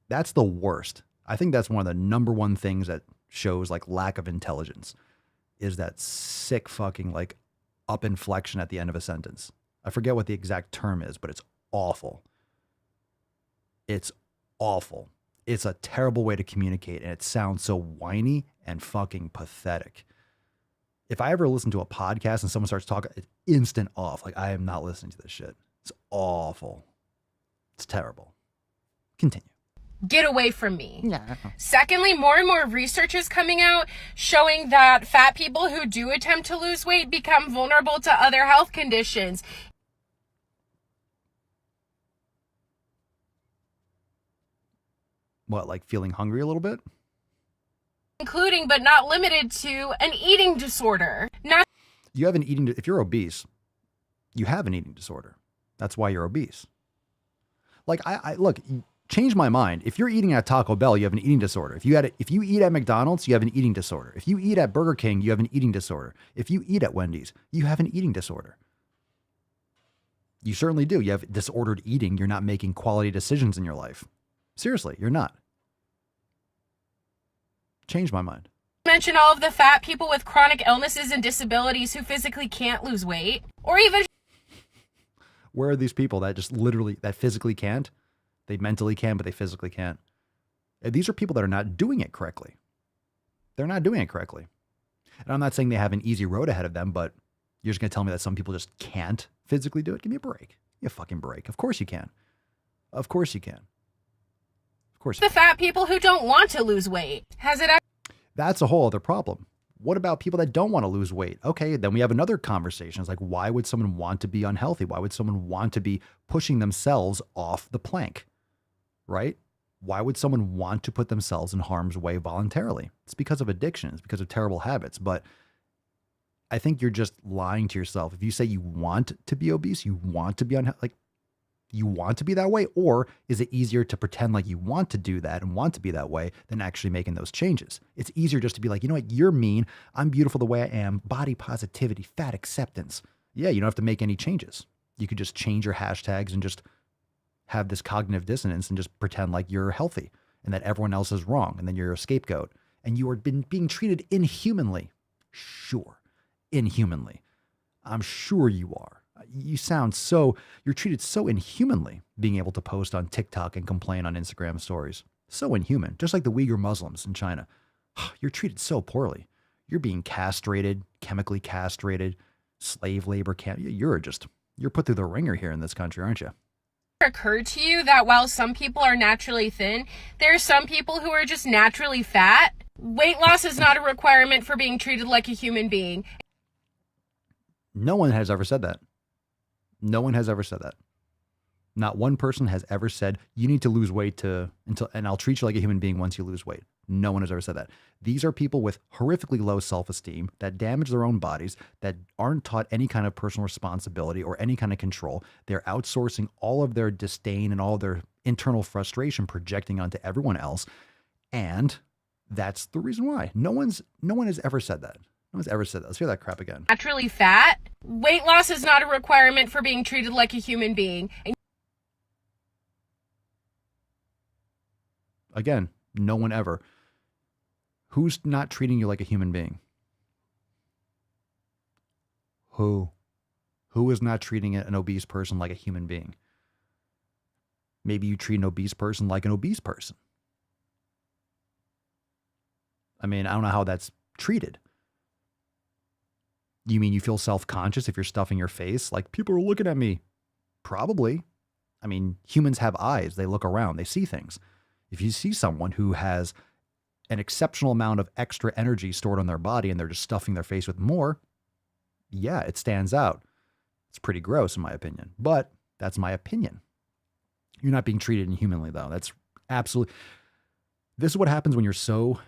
That's the worst. I think that's one of the number one things that shows like lack of intelligence is that sick fucking like up inflection at the end of a sentence. I forget what the exact term is, but it's awful. It's awful. It's a terrible way to communicate, and it sounds so whiny and fucking pathetic. If I ever listen to a podcast and someone starts talking, it's instant off. Like, I am not listening to this shit. It's awful. It's terrible. Continue. Get away from me. Yeah. Secondly, more and more research is coming out showing that fat people who do attempt to lose weight become vulnerable to other health conditions. What, like feeling hungry a little bit? Including but not limited to an eating disorder. You have an eating, if you're obese, you have an eating disorder. That's why you're obese. Like, I look, change my mind. If you're eating at Taco Bell, you have an eating disorder. If you eat at McDonald's, you have an eating disorder. If you eat at Burger King, you have an eating disorder. If you eat at Wendy's, you have an eating disorder. You certainly do. You have disordered eating. You're not making quality decisions in your life. Seriously, you're not. Change my mind. Mention all of the fat people with chronic illnesses and disabilities who physically can't lose weight, or even where are these people that just literally, that physically can't? They mentally can, but they physically can't. These are people that are not doing it correctly. They're not doing it correctly. And I'm not saying they have an easy road ahead of them, but you're just going to tell me that some people just can't physically do it? Give me a break. Give me a fucking break. Of course you can. Of course you can. Of course you the fat people who don't want to lose weight. That's a whole other problem. What about people that don't want to lose weight? Okay, then we have another conversation. It's like, why would someone want to be unhealthy? Why would someone want to be pushing themselves off the plank, right? Why would someone want to put themselves in harm's way voluntarily? It's because of addiction. It's because of terrible habits. But I think you're just lying to yourself. If you say you want to be obese, you want to be unhealthy, like you want to be that way, or is it easier to pretend like you want to do that and want to be that way than actually making those changes? It's easier just to be like, you know what, you're mean. I'm beautiful the way I am. Body positivity, fat acceptance. Yeah, you don't have to make any changes. You could just change your hashtags and just have this cognitive dissonance and just pretend like you're healthy and that everyone else is wrong. And then you're a scapegoat and you are being treated inhumanly. Sure, inhumanly. I'm sure you are. You sound so, you're treated so inhumanly being able to post on TikTok and complain on Instagram stories. So inhuman, just like the Uyghur Muslims in China. You're treated so poorly. You're being castrated, chemically castrated, slave labor camp. You're put through the ringer here in this country, aren't you? Occurred to you that while some people are naturally thin, there are some people who are just naturally fat? Weight loss is not a requirement for being treated like a human being. No one has ever said that. No one has ever said that. Not one person has ever said, you need to lose weight and I'll treat you like a human being once you lose weight. No one has ever said that. These are people with horrifically low self-esteem that damage their own bodies, that aren't taught any kind of personal responsibility or any kind of control. They're outsourcing all of their disdain and all of their internal frustration, projecting onto everyone else. And that's the reason why. No one has ever said that. No one's ever said that. Let's hear that crap again. Naturally fat? Weight loss is not a requirement for being treated like a human being. Again, no one ever. Who's not treating you like a human being? Who? Who is not treating an obese person like a human being? Maybe you treat an obese person like an obese person. I mean, I don't know how that's treated. You mean you feel self-conscious if you're stuffing your face? Like, people are looking at me. Probably. I mean, humans have eyes. They look around. They see things. If you see someone who has an exceptional amount of extra energy stored on their body and they're just stuffing their face with more, yeah, it stands out. It's pretty gross in my opinion, but that's my opinion. You're not being treated inhumanly though. That's absolutely, this is what happens when you're so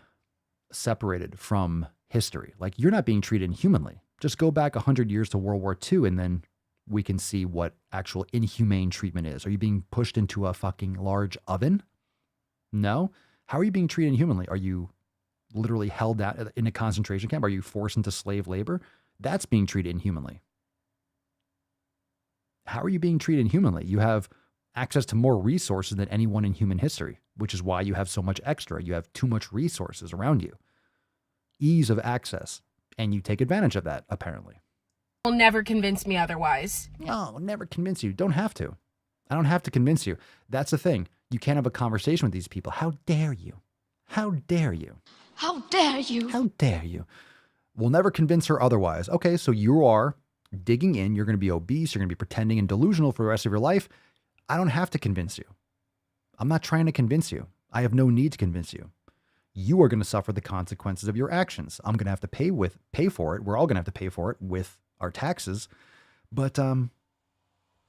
separated from history. Like, you're not being treated inhumanly. Just go back 100 years to World War II and then we can see what actual inhumane treatment is. Are you being pushed into a fucking large oven? No. How are you being treated inhumanly? Are you literally held out in a concentration camp? Are you forced into slave labor? That's being treated inhumanly. How are you being treated inhumanly? You have access to more resources than anyone in human history, which is why you have so much extra. You have too much resources around you. Ease of access. And you take advantage of that, apparently. Will never convince me otherwise. No, never convince you. Don't have to. I don't have to convince you. That's the thing. You can't have a conversation with these people. How dare you? How dare you? How dare you? How dare you? We'll never convince her otherwise. Okay, so you are digging in, you're going to be obese, you're going to be pretending and delusional for the rest of your life. I don't have to convince you. I'm not trying to convince you. I have no need to convince you. You are going to suffer the consequences of your actions. I'm going to have to pay for it. We're all going to have to pay for it with our taxes. But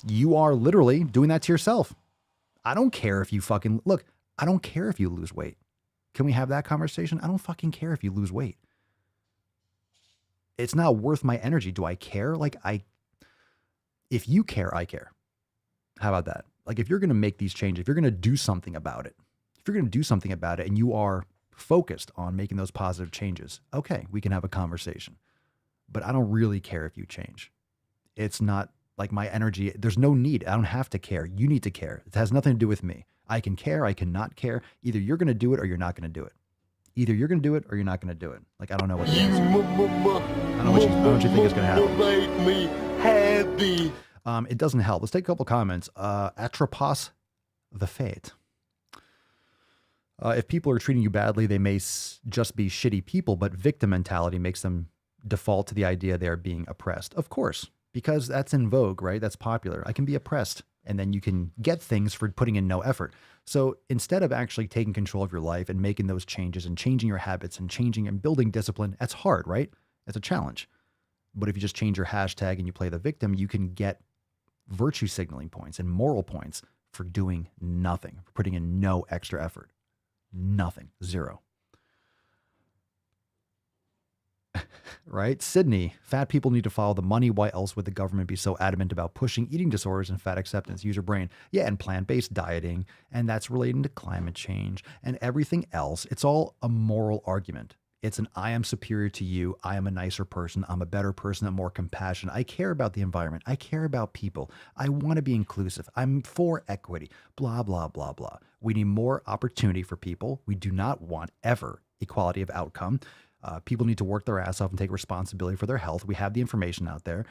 you are literally doing that to yourself. I don't care if you I don't care if you lose weight. Can we have that conversation? I don't fucking care if you lose weight. It's not worth my energy. Do I care? If you care, I care. How about that? Like, if you're going to make these changes, if you're going to do something about it, and you are focused on making those positive changes, okay, we can have a conversation. But I don't really care if you change. It's not like my energy. There's no need. I don't have to care. You need to care. It has nothing to do with me. I can care. I cannot care. Either you're going to do it or you're not going to do it. Either you're going to do it or you're not going to do it. Like, I don't know what the answer is. I don't know what you think is going to happen. Make me happy. It doesn't help. Let's take a couple comments. Atropos the Fate. If people are treating you badly, they may just be shitty people, but victim mentality makes them default to the idea they are being oppressed. Of course, because that's in vogue, right? That's popular. I can be oppressed, and then you can get things for putting in no effort. So instead of actually taking control of your life and making those changes and changing your habits and changing and building discipline, that's hard, right? It's a challenge. But if you just change your hashtag and you play the victim, you can get virtue signaling points and moral points for doing nothing, for putting in no extra effort. Nothing. Zero. Right? Sydney, fat people need to follow the money. Why else would the government be so adamant about pushing eating disorders and fat acceptance? Use your brain. Yeah, and plant-based dieting, and that's relating to climate change and everything else. It's all a moral argument. It's an I am superior to you. I am a nicer person. I'm a better person. I'm more compassionate. I care about the environment. I care about people. I want to be inclusive. I'm for equity. Blah, blah, blah, blah. We need more opportunity for people. We do not want ever equality of outcome. People need to work their ass off and take responsibility for their health. We have the information out there.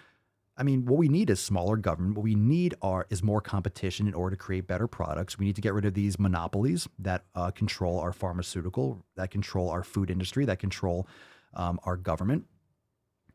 I mean, what we need is smaller government. What we need is more competition in order to create better products. We need to get rid of these monopolies that control our pharmaceutical, that control our food industry, that control our government.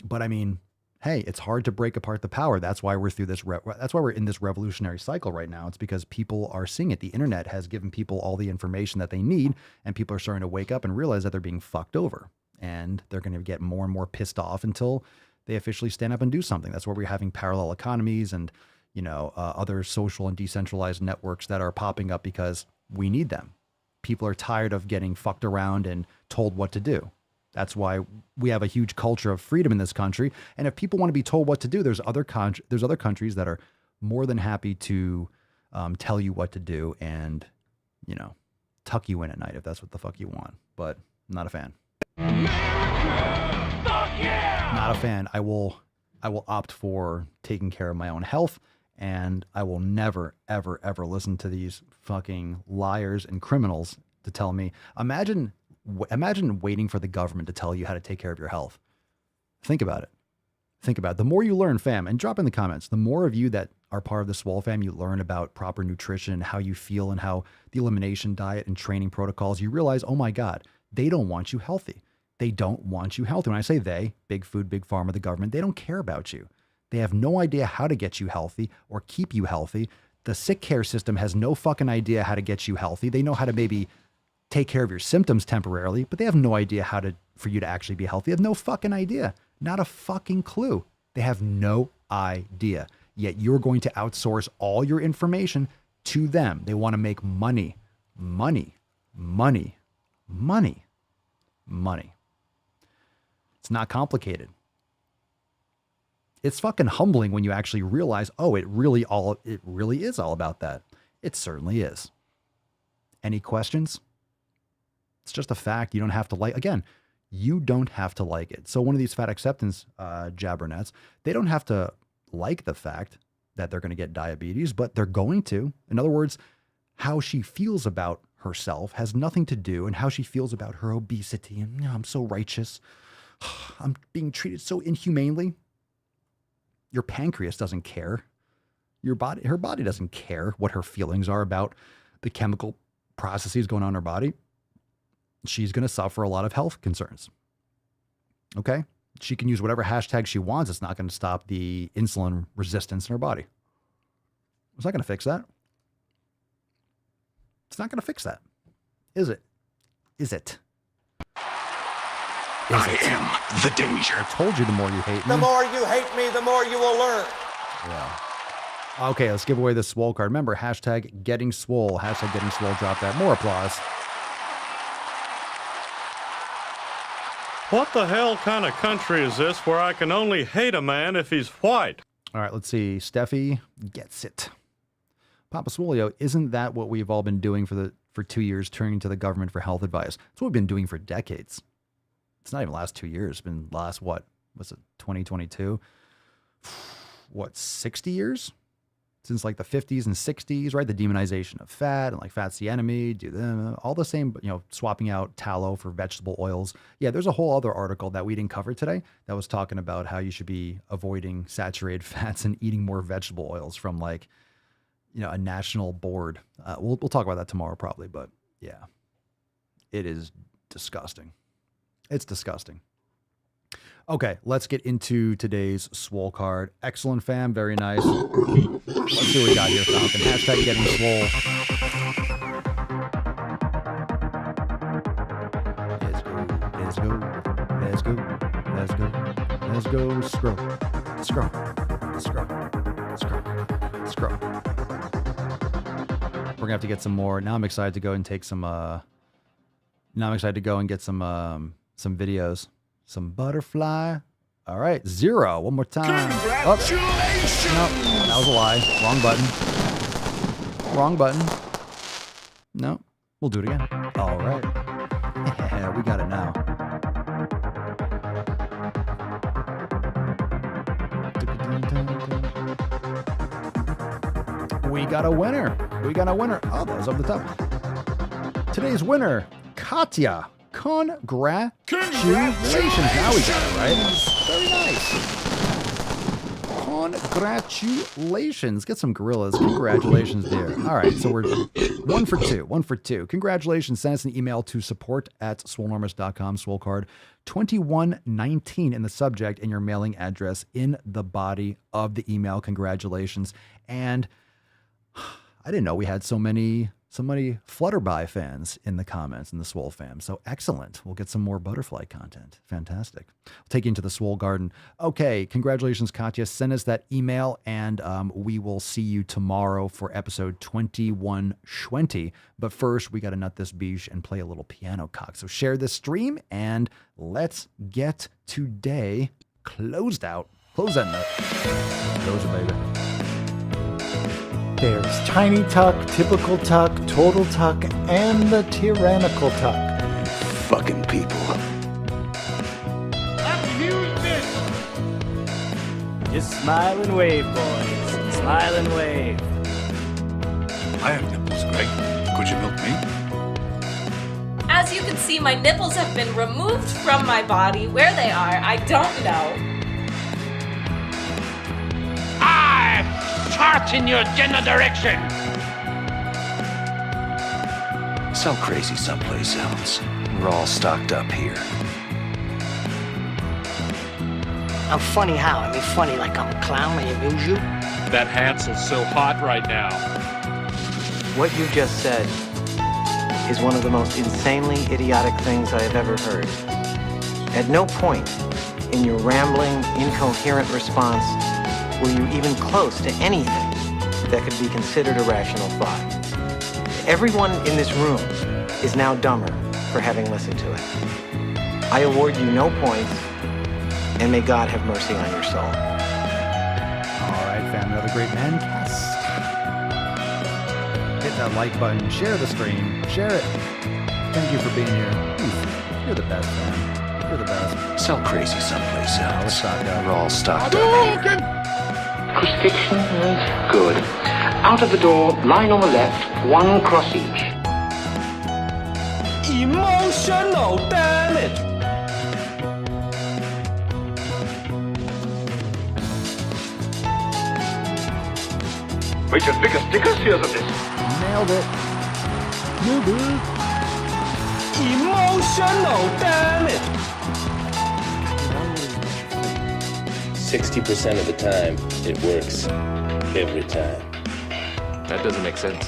But I mean, hey, it's hard to break apart the power. That's why we're through this. That's why we're in this revolutionary cycle right now. It's because people are seeing it. The internet has given people all the information that they need, and people are starting to wake up and realize that they're being fucked over, and they're going to get more and more pissed off until they officially stand up and do something. That's why we're having parallel economies and, other social and decentralized networks that are popping up because we need them. People are tired of getting fucked around and told what to do. That's why we have a huge culture of freedom in this country. And if people want to be told what to do, there's other countries that are more than happy to tell you what to do and, tuck you in at night if that's what the fuck you want. But I'm not a fan. America, fuck yeah! Not a fan. I will opt for taking care of my own health, and I will never, ever, ever listen to these fucking liars and criminals to tell me. Imagine waiting for the government to tell you how to take care of your health. Think about it. The more you learn, fam, and drop in the comments, the more of you that are part of the Swole fam, you learn about proper nutrition and how you feel and how the elimination diet and training protocols, you realize, oh my God, they don't want you healthy. They don't want you healthy. When I say they, big food, big pharma, the government, they don't care about you. They have no idea how to get you healthy or keep you healthy. The sick care system has no fucking idea how to get you healthy. They know how to maybe take care of your symptoms temporarily, but they have no idea for you to actually be healthy. They have no fucking idea. Not a fucking clue. They have no idea. Yet you're going to outsource all your information to them. They want to make money. Money. Money. Money. Money. It's not complicated. It's fucking humbling when you actually realize, oh, it really is all about that. It certainly is. Any questions? It's just a fact. You don't have to you don't have to like it. So one of these fat acceptance jabbernets, they don't have to like the fact that they're going to get diabetes, but they're going to. In other words, how she feels about herself has nothing to do, and how she feels about her obesity. And I'm so righteous. I'm being treated so inhumanely. Your pancreas doesn't care. Her body doesn't care what her feelings are about the chemical processes going on in her body. She's going to suffer a lot of health concerns. Okay? she can use whatever hashtag she wants. It's not going to stop the insulin resistance in her body. It's not going to fix that. It's not going to fix that. Is it? Is it? I am the danger. I told you the more you hate me. The more you hate me, the more you will learn. Yeah. Okay, let's give away the Swole card. Remember, hashtag getting swole. Hashtag getting swole. Drop that. More applause. What the hell kind of country is this where I can only hate a man if he's white? All right, let's see. Steffi gets it. Papa Swolio, isn't that what we've all been doing for 2 years, turning to the government for health advice? That's what we've been doing for decades. It's not even the last 2 years. It's been last, what was it, 2022? What, 60 years? Since like the 50s and 60s, right? The demonization of fat and like fat's the enemy, all the same, swapping out tallow for vegetable oils. Yeah, there's a whole other article that we didn't cover today that was talking about how you should be avoiding saturated fats and eating more vegetable oils from like, a national board. We'll talk about that tomorrow probably, but yeah, it is disgusting. It's disgusting. Okay, let's get into today's Swole card. Excellent, fam. Very nice. Let's see what we got here, Falcon. Hashtag getting swole. Let's go. Let's go. Let's go. Let's go. Let's go. Scroll. Scroll. Scroll. Scroll. Scroll. We're gonna have to get some more. Now I'm excited to go and take some. Now I'm excited to go and get some videos. Some butterfly. All right, 0. One more time. Congratulations! Oh, no, that was a lie. Wrong button. Wrong button. No, we'll do it again. All right. Yeah, we got it now. We got a winner. We got a winner. Oh, that was up the top. Today's winner, Katya. Congratulations. Now we got it, right? Very nice. Congratulations. Get some gorillas. Congratulations there. All right, so we're 1 for 2. 1 for 2. Congratulations. Send us an email to support@swolenormous.com. Swole card 2119 in the subject and your mailing address in the body of the email. Congratulations. And I didn't know we had so many Flutterby fans in the comments in the Swole fam. So excellent. We'll get some more butterfly content. Fantastic. We'll take you into the Swole garden. Okay. Congratulations, Katya. Send us that email and we will see you tomorrow for episode 2120. But first, we got to nut this beach and play a little piano cock. So share this stream and let's get today closed out. Close that nut. Close it, baby. There's Tiny Tuck, Typical Tuck, Total Tuck, and the Tyrannical Tuck. Fucking people. Abuse this! Just smile and wave, boys. Smile and wave. I have nipples, Greg. Could you milk me? As you can see, my nipples have been removed from my body. Where they are, I don't know. Fart in your general direction! So crazy someplace else. We're all stocked up here. I'm funny how? I mean funny like I'm a clown, I amuse you? That Hansel's so hot right now. What you just said is one of the most insanely idiotic things I have ever heard. At no point in your rambling, incoherent response were you even close to anything that could be considered a rational thought. Everyone in this room is now dumber for having listened to it. I award you no points, and may God have mercy on your soul. All right, fam, another great man cast. Hit that like button, share the stream, share it. Thank you for being here. You're the best, man. You're the best. So crazy someplace else. We're stocked up. We're all stocked up here. Crucifixion is good. Out of the door, line on the left, 1 cross each. Emotional damage! Richard, bigger stickers here than this. Nailed it. Nailed it. Emotional damage! 60% of the time, it works every time. That doesn't make sense.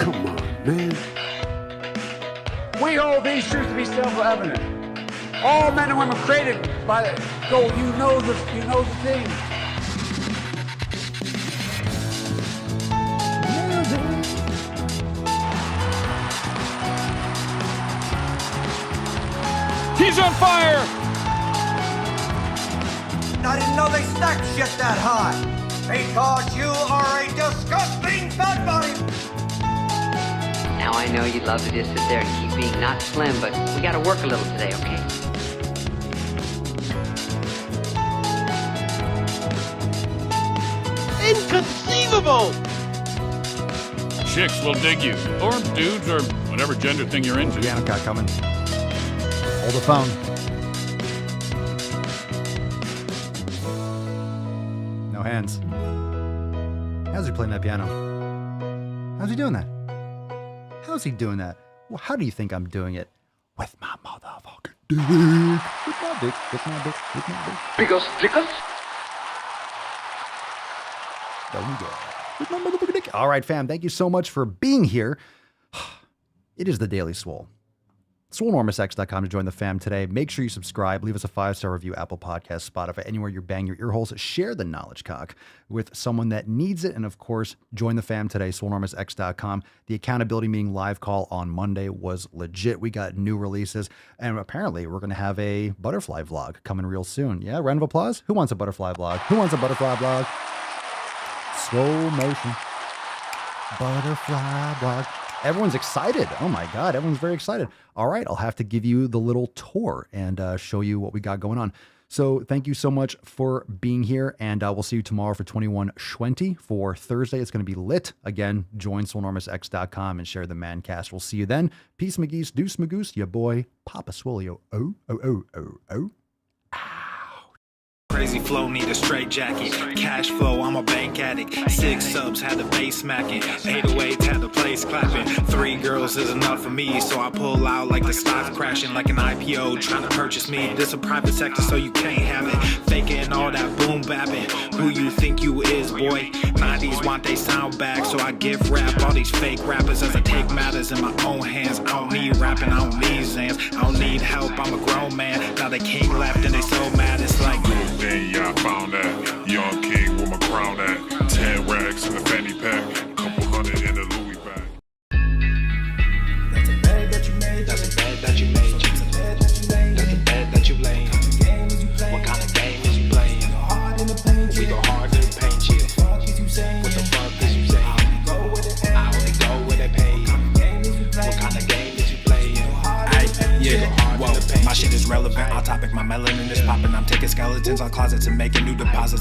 Come on, man. We hold these truths to be self-evident. All men and women created by the goal. You know the thing. He's on fire! I didn't know they stacked shit that high. Because you are a disgusting fat body. Now I know you'd love to just sit there and keep being not slim, but we gotta work a little today, okay? Inconceivable! Chicks will dig you, or dudes, or whatever gender thing you're into. Piano cat coming. Hold the phone. No hands. How's he playing that piano? How's he doing that? How's he doing that? Well, how do you think I'm doing it? With my motherfucking dick. With my dick. With my dick. With my dick. Because. There we go. With my motherfucking dick. All right, fam. Thank you so much for being here. It is the Daily Swole. SwoleNormousX.com to join the fam today. Make sure you subscribe. Leave us a 5-star review, Apple Podcasts, Spotify, anywhere you bang your ear holes. Share the knowledge cock with someone that needs it. And of course, join the fam today, SwoleNormousX.com. The accountability meeting live call on Monday was legit. We got new releases. And apparently, we're going to have a butterfly vlog coming real soon. Yeah, round of applause. Who wants a butterfly vlog? Who wants a butterfly vlog? Slow motion. Butterfly vlog. Everyone's excited. Oh my God, everyone's very excited. All right, I'll have to give you the little tour and show you what we got going on. So thank you so much for being here, and we'll see you tomorrow for 2120 for Thursday. It's going to be lit. Again, join SwoleNormousX.com and share the Mancast. We'll see you then. Peace, McGeese, Deuce, Magoose, your boy, Papa Swolio. Oh. Crazy flow, need a straight jacket. Cash flow, I'm a bank addict. 6 subs, had the bass smacking. 808, had the place clapping. 3 girls is enough for me, so I pull out like the stock crashing, like an IPO trying to purchase me. This a private sector, so you can't have it. Faking all that boom bapping. Who you think you is, boy? 90s want they sound back, so I give rap all these fake rappers as I take matters in my own hands. I don't need rapping, I don't need Zans. I don't need help, I'm a grown man. Now they king left and they so mad, it's like then yeah, I found that young king with my crown at 10 racks in the fanny pack, couple hundred in the Louis bag. That's a bed that you made. That's a bed that you made. That's a bed that you made. That's a bed that you laid. What kind of game is you playing? We go hard in the paint. We go hard in the paint. What the fuck is you saying? I only go where they pay. What kind of game is you playing? Yeah, whoa, my shit is relevant. On topic, my melanin is popping. I'm taking skeletons on closets and making new deposits.